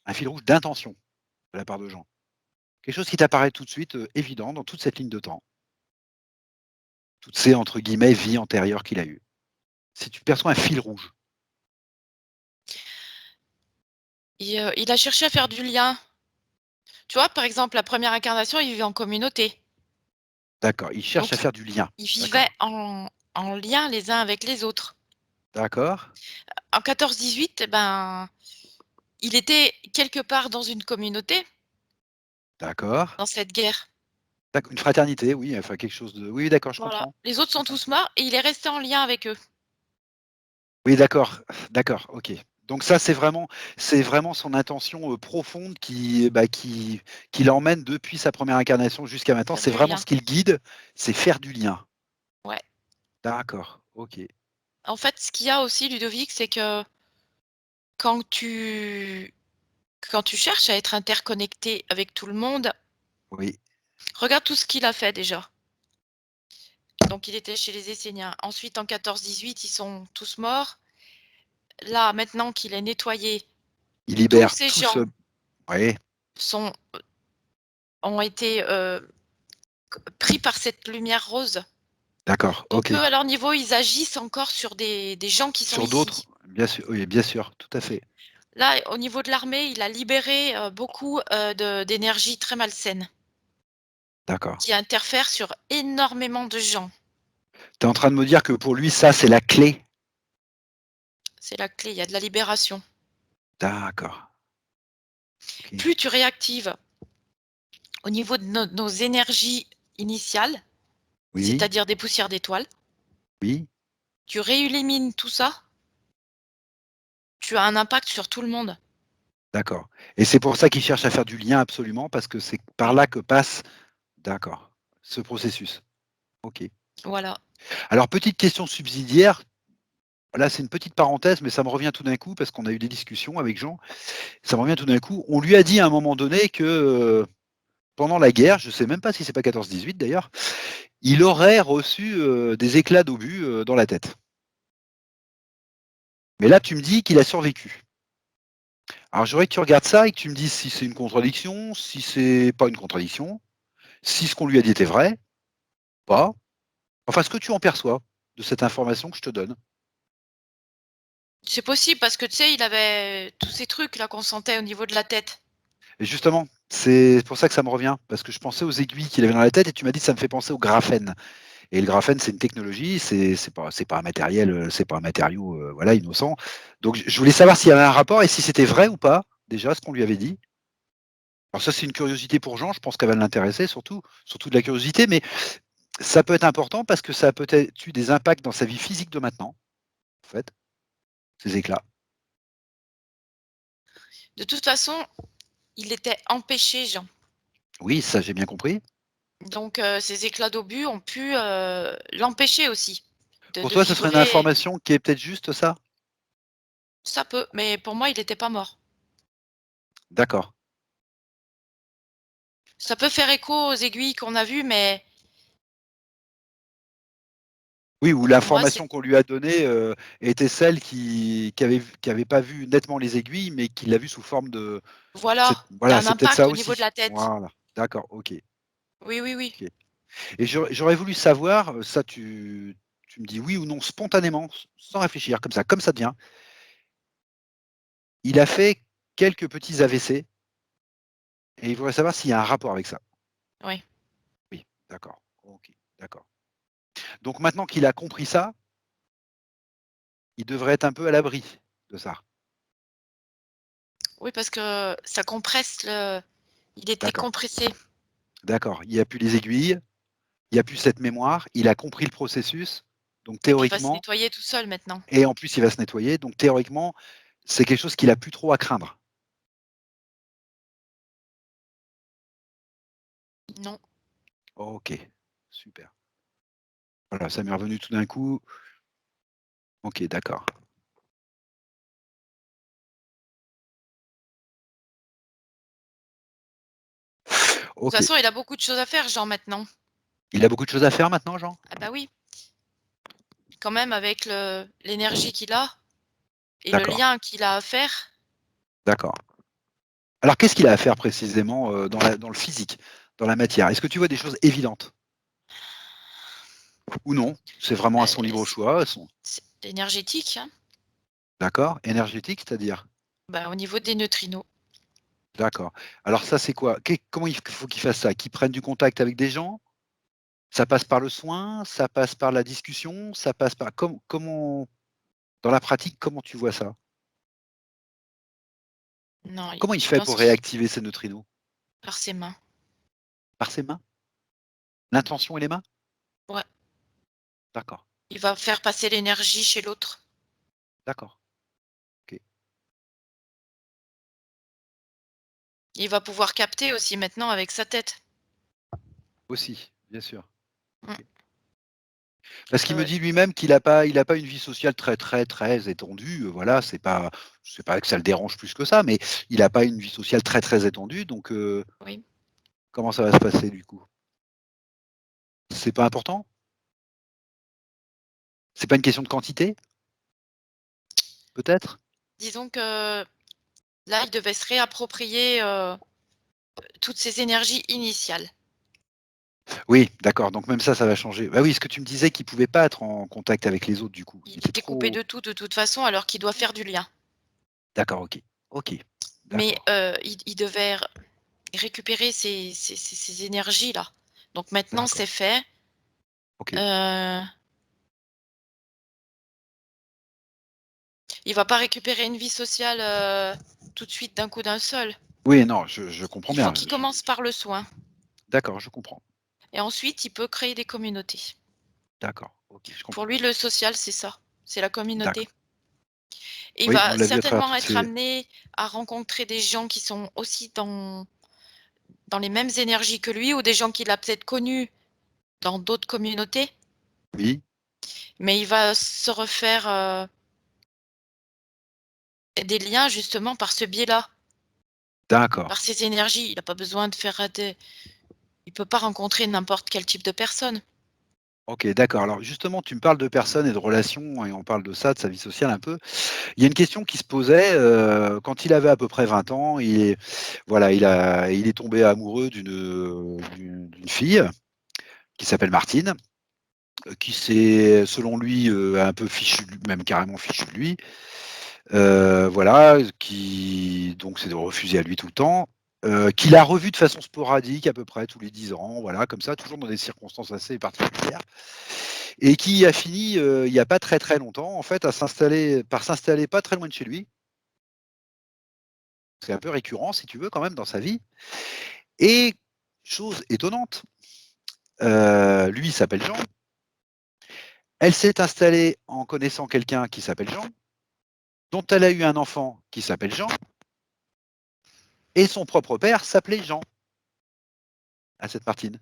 un fil rouge d'intention de la part de Jean. Quelque chose qui t'apparaît tout de suite, évident dans toute cette ligne de temps, toutes ces entre guillemets «vies antérieures» qu'il a eues. Si tu perçois un fil rouge, et il a cherché à faire du lien. Tu vois, par exemple, la première incarnation, il vivait en communauté, d'accord, il cherche à donc faire du lien. ils vivaient D'accord, en lien les uns avec les autres. d'accord, En 14-18, eh ben, il était quelque part dans une communauté, d'accord. dans cette guerre. Une fraternité, oui, enfin quelque chose de oui, d'accord, je Voilà. comprends. Les autres C'est sont ça. tous morts et il est resté en lien avec eux. Oui, d'accord, d'accord, OK. Donc ça, c'est vraiment son intention, profonde qui l'emmène depuis sa première incarnation jusqu'à maintenant. Faire C'est du vraiment lien. ce qui le guide, c'est faire du lien. Ouais. D'accord, OK. En fait, ce qu'il y a aussi, Ludovic, c'est que quand tu quand tu cherches à être interconnecté avec tout le monde, Oui, regarde tout ce qu'il a fait déjà. Donc il était chez les Esséniens. Ensuite, en 14-18, ils sont tous morts. Là, maintenant qu'il est nettoyé, il tous libère ces tout ce gens oui, sont ont été, pris par cette lumière rose. d'accord, Donc OK. eux, à leur niveau, ils agissent encore sur des gens qui sont Sur d'autres, ici. bien sûr, oui, bien sûr, tout à fait. Là, au niveau de l'armée, il a libéré, beaucoup, de d'énergie très malsaine, D'accord. qui interfère sur énormément de gens. Tu es en train de me dire que pour lui, ça, c'est la clé? C'est la clé, il y a de la libération. D'accord, OK. Plus tu réactives au niveau de nos énergies initiales, Oui, c'est-à-dire des poussières d'étoiles, oui, tu réélimines tout ça, tu as un impact sur tout le monde. d'accord, et c'est pour ça qu'il cherche à faire du lien absolument parce que c'est par Oui, là que passe d'accord, ce processus. OK. voilà. Alors petite question subsidiaire, là c'est une petite parenthèse, mais ça me revient tout d'un coup parce qu'on a eu des discussions avec Jean. Ça me revient tout d'un coup. On lui a dit à un moment donné que, pendant la guerre, je ne sais même pas si c'est pas 14-18 d'ailleurs, il aurait reçu, des éclats d'obus, dans la tête. Mais là tu me dis qu'il a survécu. Alors j'aurais que tu regardes ça et que tu me dises si c'est une contradiction, si c'est pas une contradiction, si ce qu'on lui a dit était vrai, pas. Enfin ce que tu en perçois de cette information que je te donne. C'est possible parce que tu sais, il avait tous ces trucs là qu'on sentait au niveau de la tête. Et justement, c'est pour ça que ça me revient, parce que je pensais aux aiguilles qu'il avait dans la tête et tu m'as dit: «Ça me fait penser au graphène» et le graphène, c'est une technologie, c'est pas un matériel, c'est pas un matériau, voilà, innocent. Donc je voulais savoir s'il y avait un rapport et si c'était vrai ou pas, déjà, ce qu'on lui avait dit. Alors ça, c'est une curiosité pour Jean, je pense qu'elle va l'intéresser surtout de la curiosité, mais ça peut être important parce que ça a peut-être eu des impacts dans sa vie physique de maintenant, en fait, ces éclats. De toute façon, il était empêché, Jean. Oui, ça, j'ai bien compris. Donc ces éclats d'obus ont pu, l'empêcher aussi Pour de toi, ce serait une vibrer. information qui est peut-être juste ça? Ça peut, mais pour moi, il était pas mort. D'accord. Ça peut faire écho aux aiguilles qu'on a vues, mais Oui, ou pour moi, c'est l'information qu'on lui a donnée, était celle qui avait pas vu nettement les aiguilles, mais qui l'a vu sous forme de voilà, il y a voilà, un c'est peut-être impact ça au niveau de aussi. la tête. Voilà, d'accord, OK, Oui, oui, oui. OK. Et j'aurais voulu savoir, ça tu me dis oui ou non spontanément, sans réfléchir, comme ça te vient. Il a fait quelques petits AVC et il voudrait savoir s'il y a un rapport avec ça. Oui. Oui, d'accord. OK, d'accord. Donc maintenant qu'il a compris ça, il devrait être un peu à l'abri de ça. Oui, parce que ça compresse le il était D'accord, compressé. d'accord. Il n'y a plus les aiguilles, il n'y a plus cette mémoire, il a compris le processus, donc Et puis il va se théoriquement nettoyer tout seul maintenant. et en plus il va se nettoyer, donc théoriquement, c'est quelque chose qu'il a plus trop à craindre. Non. OK, super. Voilà, ça m'est revenu tout d'un coup. OK, d'accord. De toute OK. façon, il a beaucoup de choses à faire, Jean, maintenant. Il a beaucoup de choses à faire maintenant, Jean? Ah bah oui, quand même avec le l'énergie qu'il a et le D'accord, lien qu'il a à faire. d'accord. Alors qu'est-ce qu'il a à faire précisément, dans le physique, dans la matière? Est-ce que tu vois des choses évidentes? Ou non? C'est vraiment à Bah, son libre choix, à son c'est énergétique, hein. d'accord. Énergétique, c'est-à-dire? Bah, au niveau des neutrinos. D'accord. Alors ça, c'est quoi? Comment il faut qu'il fasse ça? Qu'il prenne du contact avec des gens? Ça passe par le soin? Ça passe par la discussion? Ça passe par comment dans la pratique, comment tu vois ça? Non, Comment il je fait pense pour qu'il réactiver ses neutrinos? par ses mains. Par ses mains? L'intention et les mains? Ouais, D'accord, il va faire passer l'énergie chez l'autre. d'accord, OK. Il va pouvoir capter aussi maintenant avec sa tête. Aussi, bien sûr. Mmh, OK. Parce qu'il me heu, dit lui-même qu'il a pas une vie sociale très, très, très étendue, voilà, c'est pas que ça le dérange plus que ça, mais il a pas une vie sociale très, très étendue, donc oui. comment ça va se passer du coup? C'est pas important? C'est pas une question de quantité, peut-être? Disons que là, il devait se réapproprier, toutes ses énergies initiales. Oui, d'accord, donc même ça va changer. Bah oui, ce que tu me disais qu'il pouvait pas être en contact avec les autres du coup. Il Il était était coupé trop de tout de toute façon alors qu'il doit faire du lien. d'accord, OK. OK, Mais, d'accord, il devait récupérer ces énergies-là. Donc maintenant d'accord, c'est fait. OK. Heu, il va pas récupérer une vie sociale, tout de suite d'un coup d'un seul. Oui, non, je comprends Il faut bien, qu'il je commence par le soin d'accord, je comprends. et ensuite il peut créer des communautés. D'accord, OK, je Pour comprends. lui, le social, c'est ça, c'est la D'accord. communauté et il Oui, on va l'a vu à travers certainement toutes être ces amené à rencontrer des gens qui sont aussi dans les mêmes énergies que lui ou des gens qu'il a peut-être connus dans d'autres communautés, oui, mais il va se refaire, des liens justement par ce biais-là, d'accord. par ces énergies. Il a pas besoin de faire, des il peut pas rencontrer n'importe quel type de personne. OK, d'accord. Alors justement, tu me parles de personnes et de relations et on parle de ça, de sa vie sociale un peu. Il y a une question qui se posait, quand il avait à peu près 20 ans, voilà, il est tombé amoureux d'une fille qui s'appelle Martine, qui s'est, selon lui, un peu fichu de lui même carrément fichu de lui. Voilà, qui donc s'est refusé à lui tout le temps, qu'il a revu de façon sporadique à peu près tous les 10 ans, voilà, comme ça, toujours dans des circonstances assez particulières et qui a fini, il y a pas très, très longtemps, en fait, à s'installer pas très loin de chez lui. C'est un peu récurrent, si tu veux, quand même dans sa vie et chose étonnante, lui, il s'appelle Jean. Elle s'est installée en connaissant quelqu'un qui s'appelle Jean, dont elle a eu un enfant qui s'appelle Jean et son propre père s'appelait Jean, à cette Martine.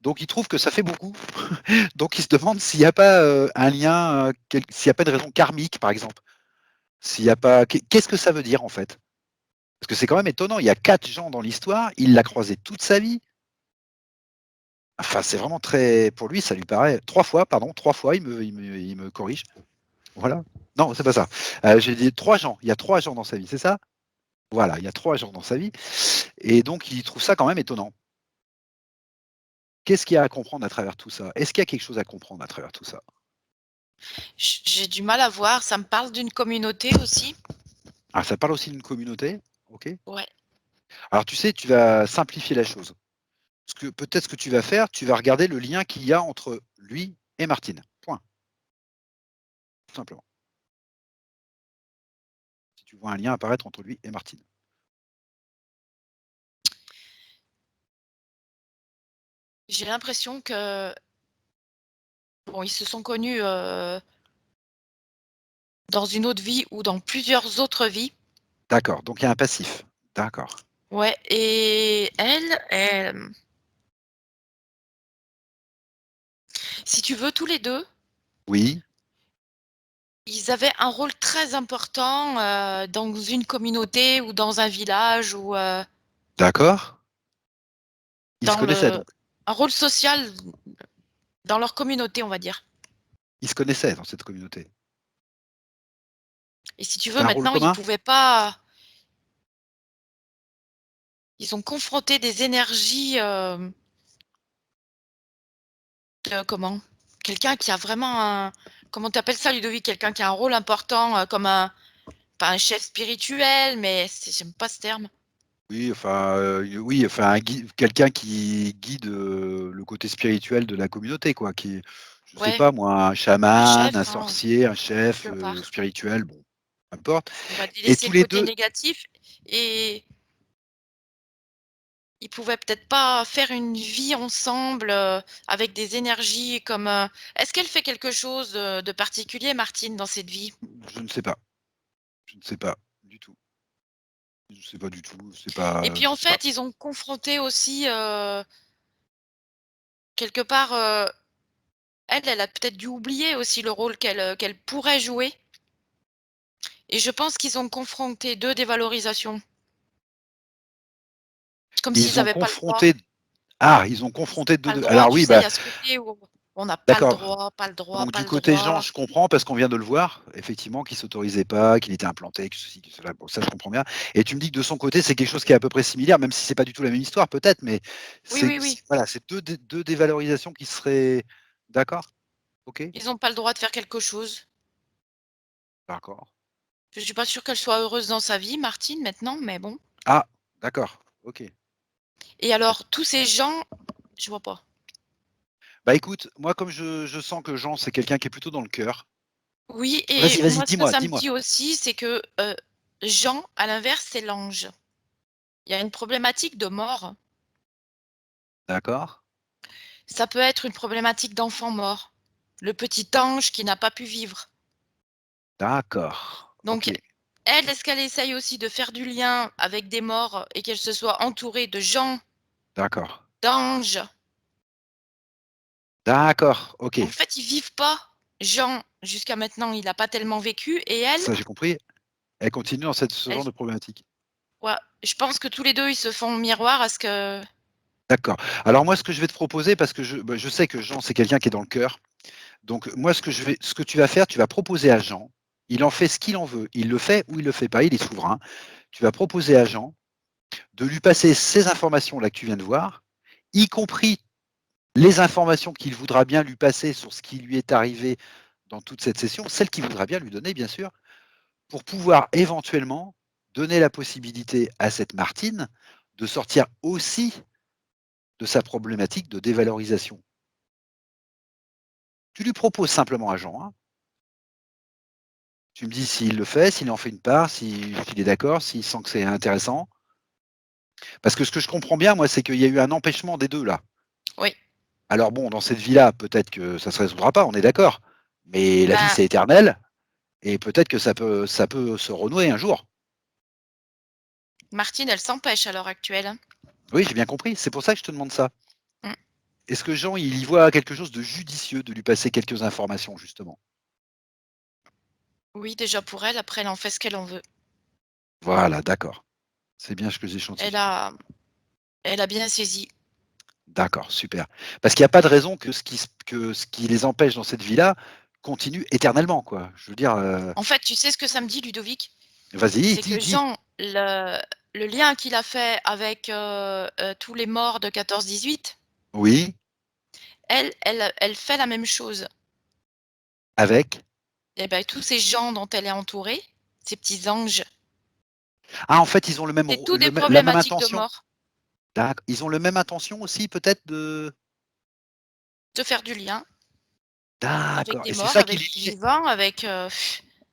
Donc il trouve que ça fait beaucoup. Donc il se demande s'il n'y a pas, un lien, s'il n'y a pas une raison karmique, par exemple. S'il y a pas qu'est-ce que ça veut dire, en fait? Parce que c'est quand même étonnant, il y a 4 gens dans l'histoire, il l'a croisé toute sa vie. Enfin, c'est vraiment très pour lui, ça lui paraît 3 fois, pardon, 3 fois, il me corrige. Voilà. Non, c'est pas ça. J'ai dit 3 gens, il y a 3 gens dans sa vie, c'est ça? Voilà, il y a 3 gens dans sa vie et donc il trouve ça quand même étonnant. Qu'est-ce qu'il y a à comprendre à travers tout ça? Est-ce qu'il y a quelque chose à comprendre à travers tout ça? J'ai du mal à voir, ça me parle d'une communauté aussi. Ah, ça parle aussi d'une communauté? OK. Ouais. Alors tu sais, tu vas simplifier la chose. Ce que tu vas faire, tu vas regarder le lien qu'il y a entre lui et Martine. Point, tout simplement. Si tu vois un lien apparaître entre lui et Martine. J'ai l'impression que, bon, ils se sont connus, dans une autre vie ou dans plusieurs autres vies. D'accord, donc il y a un passif. D'accord. Ouais et si tu veux, tous les 2, Oui, ils avaient un rôle très important, dans une communauté ou dans un village ou, d'accord. Ils se dans connaissaient le donc. un rôle social dans leur communauté, on va dire. Ils se connaissaient dans cette communauté. Et si tu veux, C'est un rôle maintenant, ils commun? pouvaient pas, ils ont confronté des énergies, comment? Quelqu'un qui a vraiment un, comment tu appelles ça, Ludovic? Quelqu'un qui a un rôle important, comme un, pas un chef spirituel, mais c'est, j'aime pas ce terme. Oui, enfin un quelqu'un qui guide, le côté spirituel de la communauté quoi, qui est, je sais Ouais, pas moi, un un chaman, un chef, hein, sorcier, un chef, quelque part. spirituel, bon, peu importe On va et délaisser tous le les côté 2. négatif et ils pouvaient peut-être pas faire une vie ensemble, avec des énergies comme, est-ce qu'elle fait quelque chose, de particulier, Martine, dans cette vie? Je ne sais pas, je ne sais pas du tout. Je sais pas du tout, Et puis, je en sais pas. fait, ils ont confronté aussi, quelque part, elle a peut-être dû oublier aussi le rôle qu'elle pourrait jouer et je pense qu'ils ont confronté 2 dévalorisations, comme s'ils Ils ont avaient pas le droit. confronté ils ont Ils ont confronté pas le 2. droit, Alors tu oui, sais, il bah, y a ce côté où on n'a pas le d'accord. droit, pas le droit, Donc pas du le côté Jean, droit. je comprends parce qu'on vient de le voir, effectivement, qu'il s'autorisait pas, qu'il était implanté, que ceci, que cela. Bon, ça, je comprends bien. Et tu me dis que de son côté, c'est quelque chose qui est à peu près similaire, même si c'est pas du tout la même histoire, peut-être, mais Oui, oui, oui. voilà, c'est deux dévalorisations qui seraient. D'accord, ok, Ils ont pas le droit de faire quelque chose. d'accord. Je suis pas sûre qu'elle soit heureuse dans sa vie, Martine, maintenant, mais bon. Ah, d'accord, ok. Et alors, D'accord. tous ces gens, je vois pas. Bah écoute, moi, comme je sens que Jean, c'est quelqu'un qui est plutôt dans le cœur. Oui et Vas-y, vas-y, moi, ce que dis-moi, ça me dis-moi. dit aussi, c'est que, Jean, à l'inverse, c'est l'ange. Il y a une problématique de mort. D'accord, Ça peut être une problématique d'enfant mort. Le petit ange qui n'a pas pu vivre. d'accord, Donc ok, elle, est-ce qu'elle essaye aussi de faire du lien avec des morts et qu'elle se soit entourée de gens, d'accord, d'anges? d'accord, ok. En fait, ils vivent pas. Jean, jusqu'à maintenant, il a pas tellement vécu et elle, Ça, j'ai compris. Elle continue dans ce elle, genre de problématique. ouais, je pense que tous les 2 ils se font miroir à ce que, D'accord. Alors moi, ce que je vais te proposer, parce que je sais que Jean, c'est quelqu'un qui est dans le cœur. Donc moi, ce que tu vas faire, tu vas proposer à Jean, il en fait ce qu'il en veut. Il le fait ou il le fait pas, il est souverain. Tu vas proposer à Jean de lui passer ces informations-là que tu viens de voir, y compris les informations qu'il voudra bien lui passer sur ce qui lui est arrivé dans toute cette session, celles qu'il voudra bien lui donner, bien sûr, pour pouvoir éventuellement donner la possibilité à cette Martine de sortir aussi de sa problématique de dévalorisation. Tu lui proposes simplement à Jean, hein. Tu me dis s'il le fait, s'il en fait une part, s'il est d'accord, s'il sent que c'est intéressant. Parce que ce que je comprends bien, moi, c'est qu'il y a eu un empêchement des 2 là. oui, Alors bon, dans cette vie-là, peut-être que ça ne se résoudra pas, on est d'accord. Mais la vie, bah, c'est éternel et peut-être que ça peut se renouer un jour. Martine, elle s'empêche à l'heure actuelle, hein. Oui, j'ai bien compris, c'est pour ça que je te demande ça. Mmh. Est-ce que Jean, il y voit quelque chose de judicieux de lui passer quelques informations, justement? Oui, déjà pour elle, après elle en fait ce qu'elle en veut. Voilà, d'accord. C'est bien ce que Elle j'échantillonne. a elle a bien saisi. D'accord, super. Parce qu'il y a pas de raison que ce qui les empêche dans cette vie-là continue éternellement, quoi. Je veux dire, En fait, tu sais ce que ça me dit, Ludovic? vas-y, C'est dis, que dis. Jean, le lien qu'il a fait avec, tous les morts de 14-18, Oui, elle fait la même chose. Avec? Et bah, tous ces gens dont elle est entourée, ces petits anges, Ah, en fait, ils ont le même c'est ro tous des la même problématiques de intention? mort. Ils ont le même intention aussi peut-être de De faire du lien avec d'accord des et c'est morts, ça qui avec les des liait vivants, avec,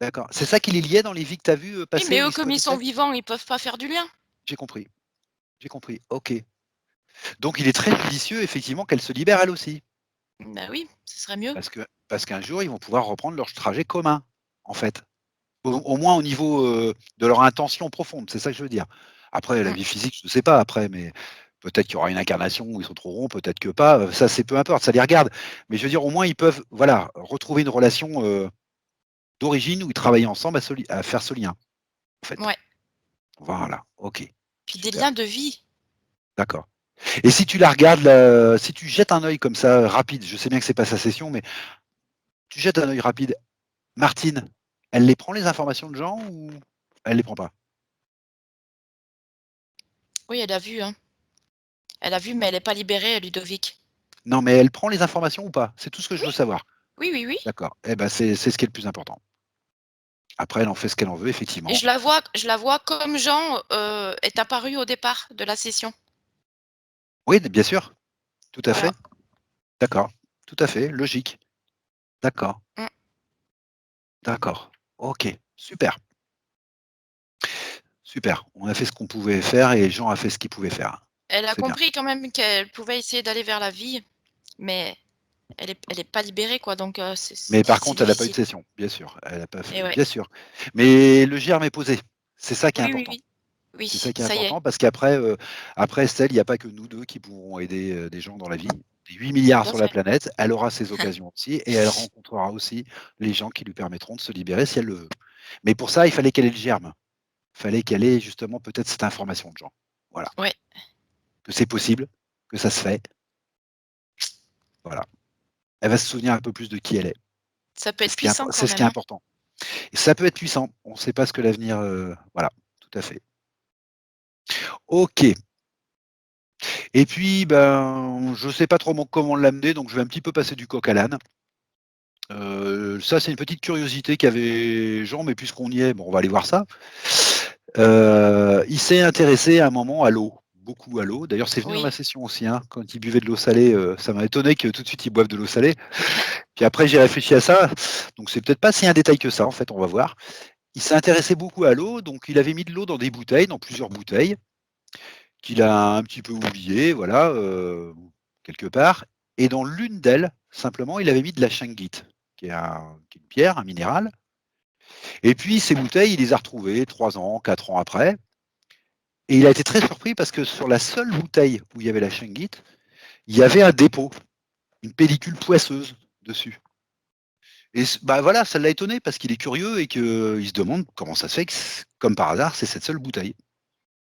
d'accord, c'est ça qui les liait dans les vies que tu as vues, oui, passer mais où eux, ils se comme ils sont connaissaient? vivants, ils peuvent pas faire du lien. J'ai compris, j'ai compris, OK. Donc il est très judicieux effectivement qu'elle se libère elle aussi, Bah oui, ce serait mieux. parce qu'un jour, ils vont pouvoir reprendre leur trajet commun, en fait. Au moins au niveau, de leur intention profonde, c'est ça que je veux dire. Après la Mmh, vie physique, je ne sais pas après, mais peut-être qu'il y aura une incarnation où ils se retrouveront, peut-être que pas, ça c'est peu importe, ça les regarde. Mais je veux dire au moins ils peuvent, voilà, retrouver une relation, d'origine où ils travaillaient ensemble à faire ce lien, en fait. ouais, Voilà, OK, puis des super, liens de vie. d'accord. Et si tu la regardes là, si tu jettes un œil comme ça rapide, je sais bien que c'est pas sa session, mais tu jettes un œil rapide, Martine, elle les prend les informations de Jean ou elle les prend pas? Oui, elle a vu, hein. Elle a vu, mais elle est pas libérée, Ludovic. Non, mais elle prend les informations ou pas? C'est tout ce que je Oui, veux savoir. oui, oui, oui, D'accord. Eh ben, c'est ce qui est le plus important. Après, elle en fait ce qu'elle en veut, et effectivement. je la vois comme Jean, est apparu au départ de la session. Oui, bien sûr, tout à Voilà. fait. D'accord. Tout à fait, logique. D'accord, Mmh. d'accord. OK, super, super. On a fait ce qu'on pouvait faire et Jean a fait ce qu'il pouvait faire. Elle a C'est bien. compris quand même qu'elle pouvait essayer d'aller vers la vie, mais elle est pas libérée quoi, donc Mais par c'est contre, elle a pas eu de difficile. session, bien sûr. Elle a pas Et fait ouais. bien sûr. Mais le germe est posé. C'est ça qui est Oui, oui, important. oui. Oui, C'est ça qui est ça y est. important parce qu'après, après Estelle, il y a pas que nous 2 qui pourront aider, des gens dans la vie. Des 8 000 000 Tout à sur la fait. planète, elle aura ses occasions aussi et elle rencontrera aussi les gens qui lui permettront de se libérer si elle le veut. Mais pour ça, il fallait qu'elle ait le germe. Il fallait qu'elle ait justement peut-être cette information de Jean. Voilà. Ouais, Que c'est possible, que ça se fait, voilà. Elle va se souvenir un peu plus de qui elle est. ça peut être puissant quand C'est ce qui est même, hein. important. Et ça peut être puissant. On ne sait pas ce que l'avenir, voilà, tout à fait. OK. Et puis, ben, je sais pas trop comment l'amener, donc je vais un petit peu passer du coq à l'âne. Ça, c'est une petite curiosité qu'avait Jean, mais puisqu'on y est, bon, on va aller voir ça. Il s'est intéressé à un moment à l'eau, beaucoup à l'eau. D'ailleurs, c'est venu dans la Oui. session aussi, hein, quand il buvait de l'eau salée, ça m'a étonné que tout de suite il boive de l'eau salée. Puis après, j'ai réfléchi à ça, donc c'est peut-être pas si un détail que ça, en fait, on va voir. Il s'est intéressé beaucoup à l'eau, donc il avait mis de l'eau dans des bouteilles, dans plusieurs bouteilles, qu'il a un petit peu oublié, voilà, quelque part. Et dans l'une d'elles, simplement, il avait mis de la shungite, qui est une pierre, un minéral. Et puis ces bouteilles, il les a retrouvées 3 ans, 4 ans après. Et il a été très surpris parce que sur la seule bouteille où il y avait la shungite, il y avait un dépôt, une pellicule poisseuse dessus. Et bah voilà, ça l'a étonné parce qu'il est curieux et qu'il se demande comment ça se fait que, comme par hasard, c'est cette seule bouteille.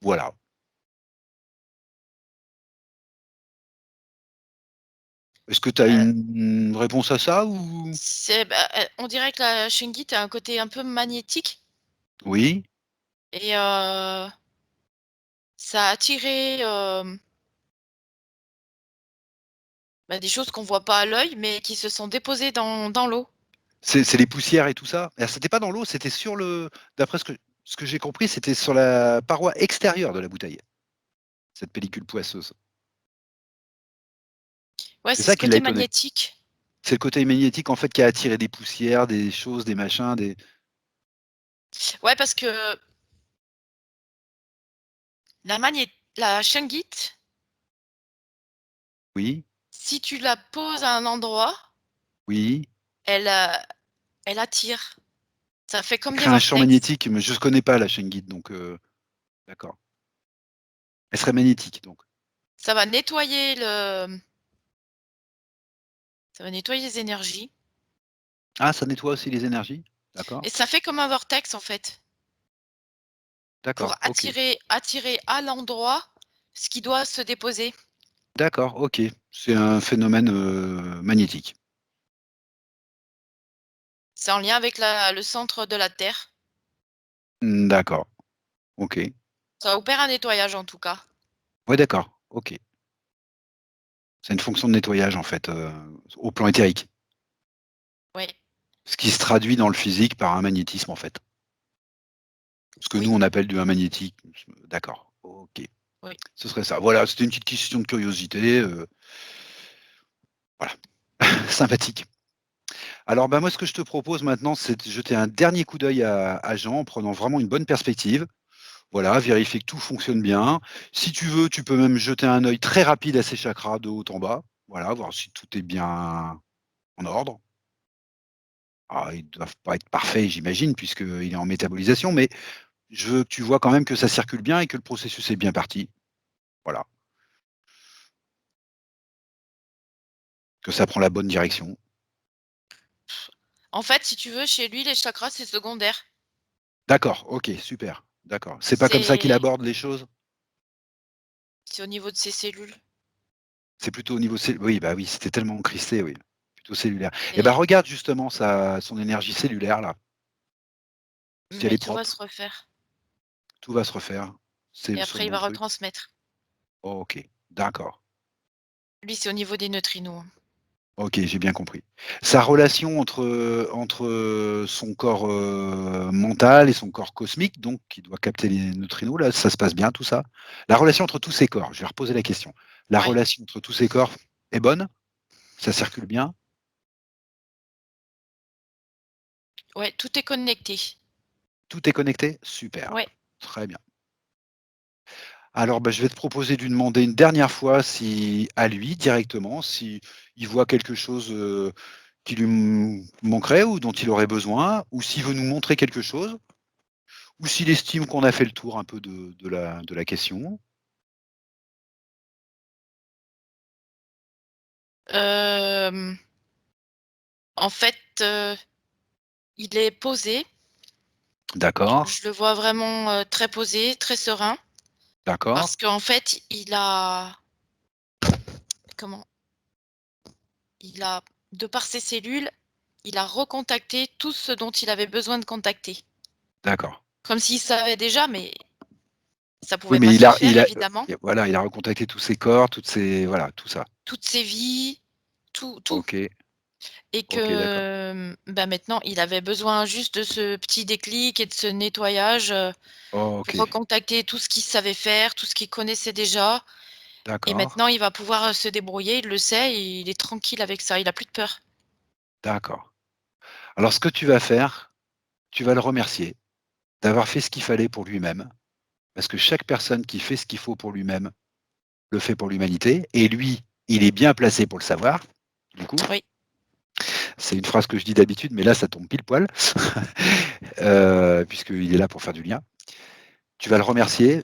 Voilà. Est-ce que tu as Bah, une réponse à ça ou? on dirait que la shungite a un côté un peu magnétique Oui, et ça a attiré, bah, des choses qu'on voit pas à l'œil, mais qui se sont déposées dans l'eau. c'est les poussières et tout ça. Alors c'était pas dans l'eau, c'était sur le d'après ce que j'ai compris, c'était sur la paroi extérieure de la bouteille, cette pellicule poisseuse. Ouais, C'est c'est ce ça qui l'a côté étonné. magnétique. C'est le côté magnétique en fait qui a attiré des poussières, des choses, des machins, des Ouais, parce que la shungite, oui, si tu la poses à un endroit, oui. elle, elle attire. Ça fait Ça comme des crée un champ vortex. magnétique, mais je ne connais pas la chaîne guide, donc d'accord. Elle serait magnétique donc. Ça va nettoyer le ça va nettoyer les énergies Ah, ça nettoie aussi les énergies? D'accord, et ça fait comme un vortex, en fait, pour d'accord, OK. attirer à l'endroit ce qui doit se déposer. D'accord, OK. C'est un phénomène, magnétique. C'est en lien avec la le centre de la Terre. Mmh, d'accord, OK. Ça opère un nettoyage, en tout cas. Ouais, d'accord, OK. C'est une fonction de nettoyage, en fait, au plan éthérique. Ouais, Ce qui se traduit dans le physique par un magnétisme, en fait. Ce que oui, nous, on appelle un magnétique. D'accord, OK. oui. Ce serait ça. Voilà, c'était une petite question de curiosité, voilà, sympathique. Alors, bah, moi, ce que je te propose maintenant, c'est de jeter un dernier coup d'œil à Jean, en prenant vraiment une bonne perspective. Voilà, vérifier que tout fonctionne bien. Si tu veux, tu peux même jeter un œil très rapide à ses chakras de haut en bas. Voilà, voir si tout est bien en ordre. Ah, ils ne doivent pas être parfaits, j'imagine, puisqu'il est en métabolisation, mais je veux que tu vois quand même que ça circule bien et que le processus est bien parti. Voilà, que ça prend la bonne direction. En fait, si tu veux, chez lui, les chakras, c'est secondaire. D'accord, OK, super, d'accord. C'est pas comme ça qu'il C'est aborde les choses? c'est au niveau de ses cellules. C'est plutôt au niveau oui, bah, oui, c'était tellement encrysté, oui, plutôt cellulaire. Et bah, Et regarde justement son énergie cellulaire là, si elle mais est tout va se propre, refaire tout va se refaire. C'est et le après il second va truc. retransmettre. OK, d'accord. Lui, c'est au niveau des neutrinos. OK, j'ai bien compris. Sa relation entre son corps, mental et son corps cosmique, donc qui doit capter les neutrinos là, ça se passe bien tout ça? La relation entre tous ces corps, je vais reposer la question. La Ouais, relation entre tous ces corps est bonne? Ça circule bien? ouais, tout est connecté. Tout est connecté? Super, Ouais. très bien. Alors, bah, je vais te proposer de lui demander une dernière fois si à lui directement, si il voit quelque chose, qui lui manquerait ou dont il aurait besoin, ou s'il veut nous montrer quelque chose. Ou s'il estime qu'on a fait le tour un peu de la question. Hem, En fait, il est posé. D'accord, Je le vois vraiment, très posé, très serein d'accord, parce qu'en fait, il a comment? Il a de par ses cellules, il a recontacté tout ce dont il avait besoin de contacter. d'accord. Comme s'il savait déjà, mais ça Oui, pouvait mais pas il se a faire il a évidemment. voilà, il a recontacté tous ses corps, toutes ses voilà, tout ça. Toutes ses vies, tout OK, et OK, d'accord. que, bah, maintenant il avait besoin juste de ce petit déclic et de ce nettoyage, pour OK, recontacter tout ce qu'il savait faire, tout ce qu'il connaissait déjà et d'accord, maintenant il va pouvoir, se débrouiller, il le sait et il est tranquille avec ça, il a plus de peur. d'accord. Alors ce que tu vas faire, tu vas le remercier d'avoir fait ce qu'il fallait pour lui-même, parce que chaque personne qui fait ce qu'il faut pour lui-même, le fait pour l'humanité et lui, il est bien placé pour le savoir, du coup. Oui, C'est une phrase que je dis d'habitude, mais là ça tombe pile poil, puisqu'il est là pour faire du lien. Tu vas le remercier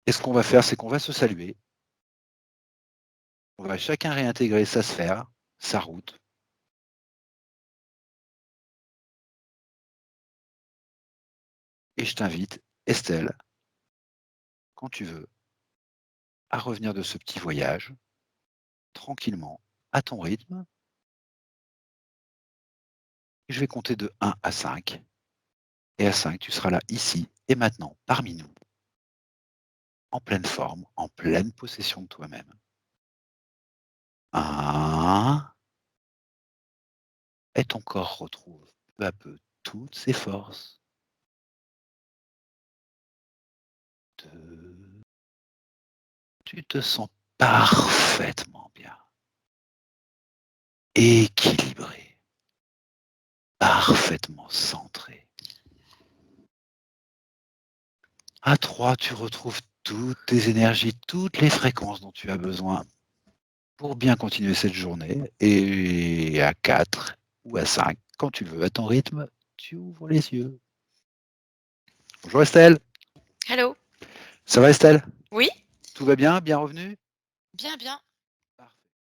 et ce qu'on va faire, c'est qu'on va se saluer. On va chacun réintégrer sa sphère, sa route et je t'invite, Estelle, quand tu veux, à revenir de ce petit voyage, tranquillement, à ton rythme. Je vais compter de 1 à 5 et à 5, tu seras là, ici et maintenant, parmi nous, en pleine forme, en pleine possession de toi-même. 1, et ton corps retrouve peu à peu toutes ses forces. 2, tu te sens parfaitement bien, équilibré, parfaitement centré. À 3, tu retrouves toutes tes énergies, toutes les fréquences dont tu as besoin pour bien continuer cette journée. Et à 4 ou à 5, quand tu veux, à ton rythme, tu ouvres les yeux. Bonjour Estelle, hello. ça va Estelle? Oui, Tout va bien? Bien revenu? bien, bien.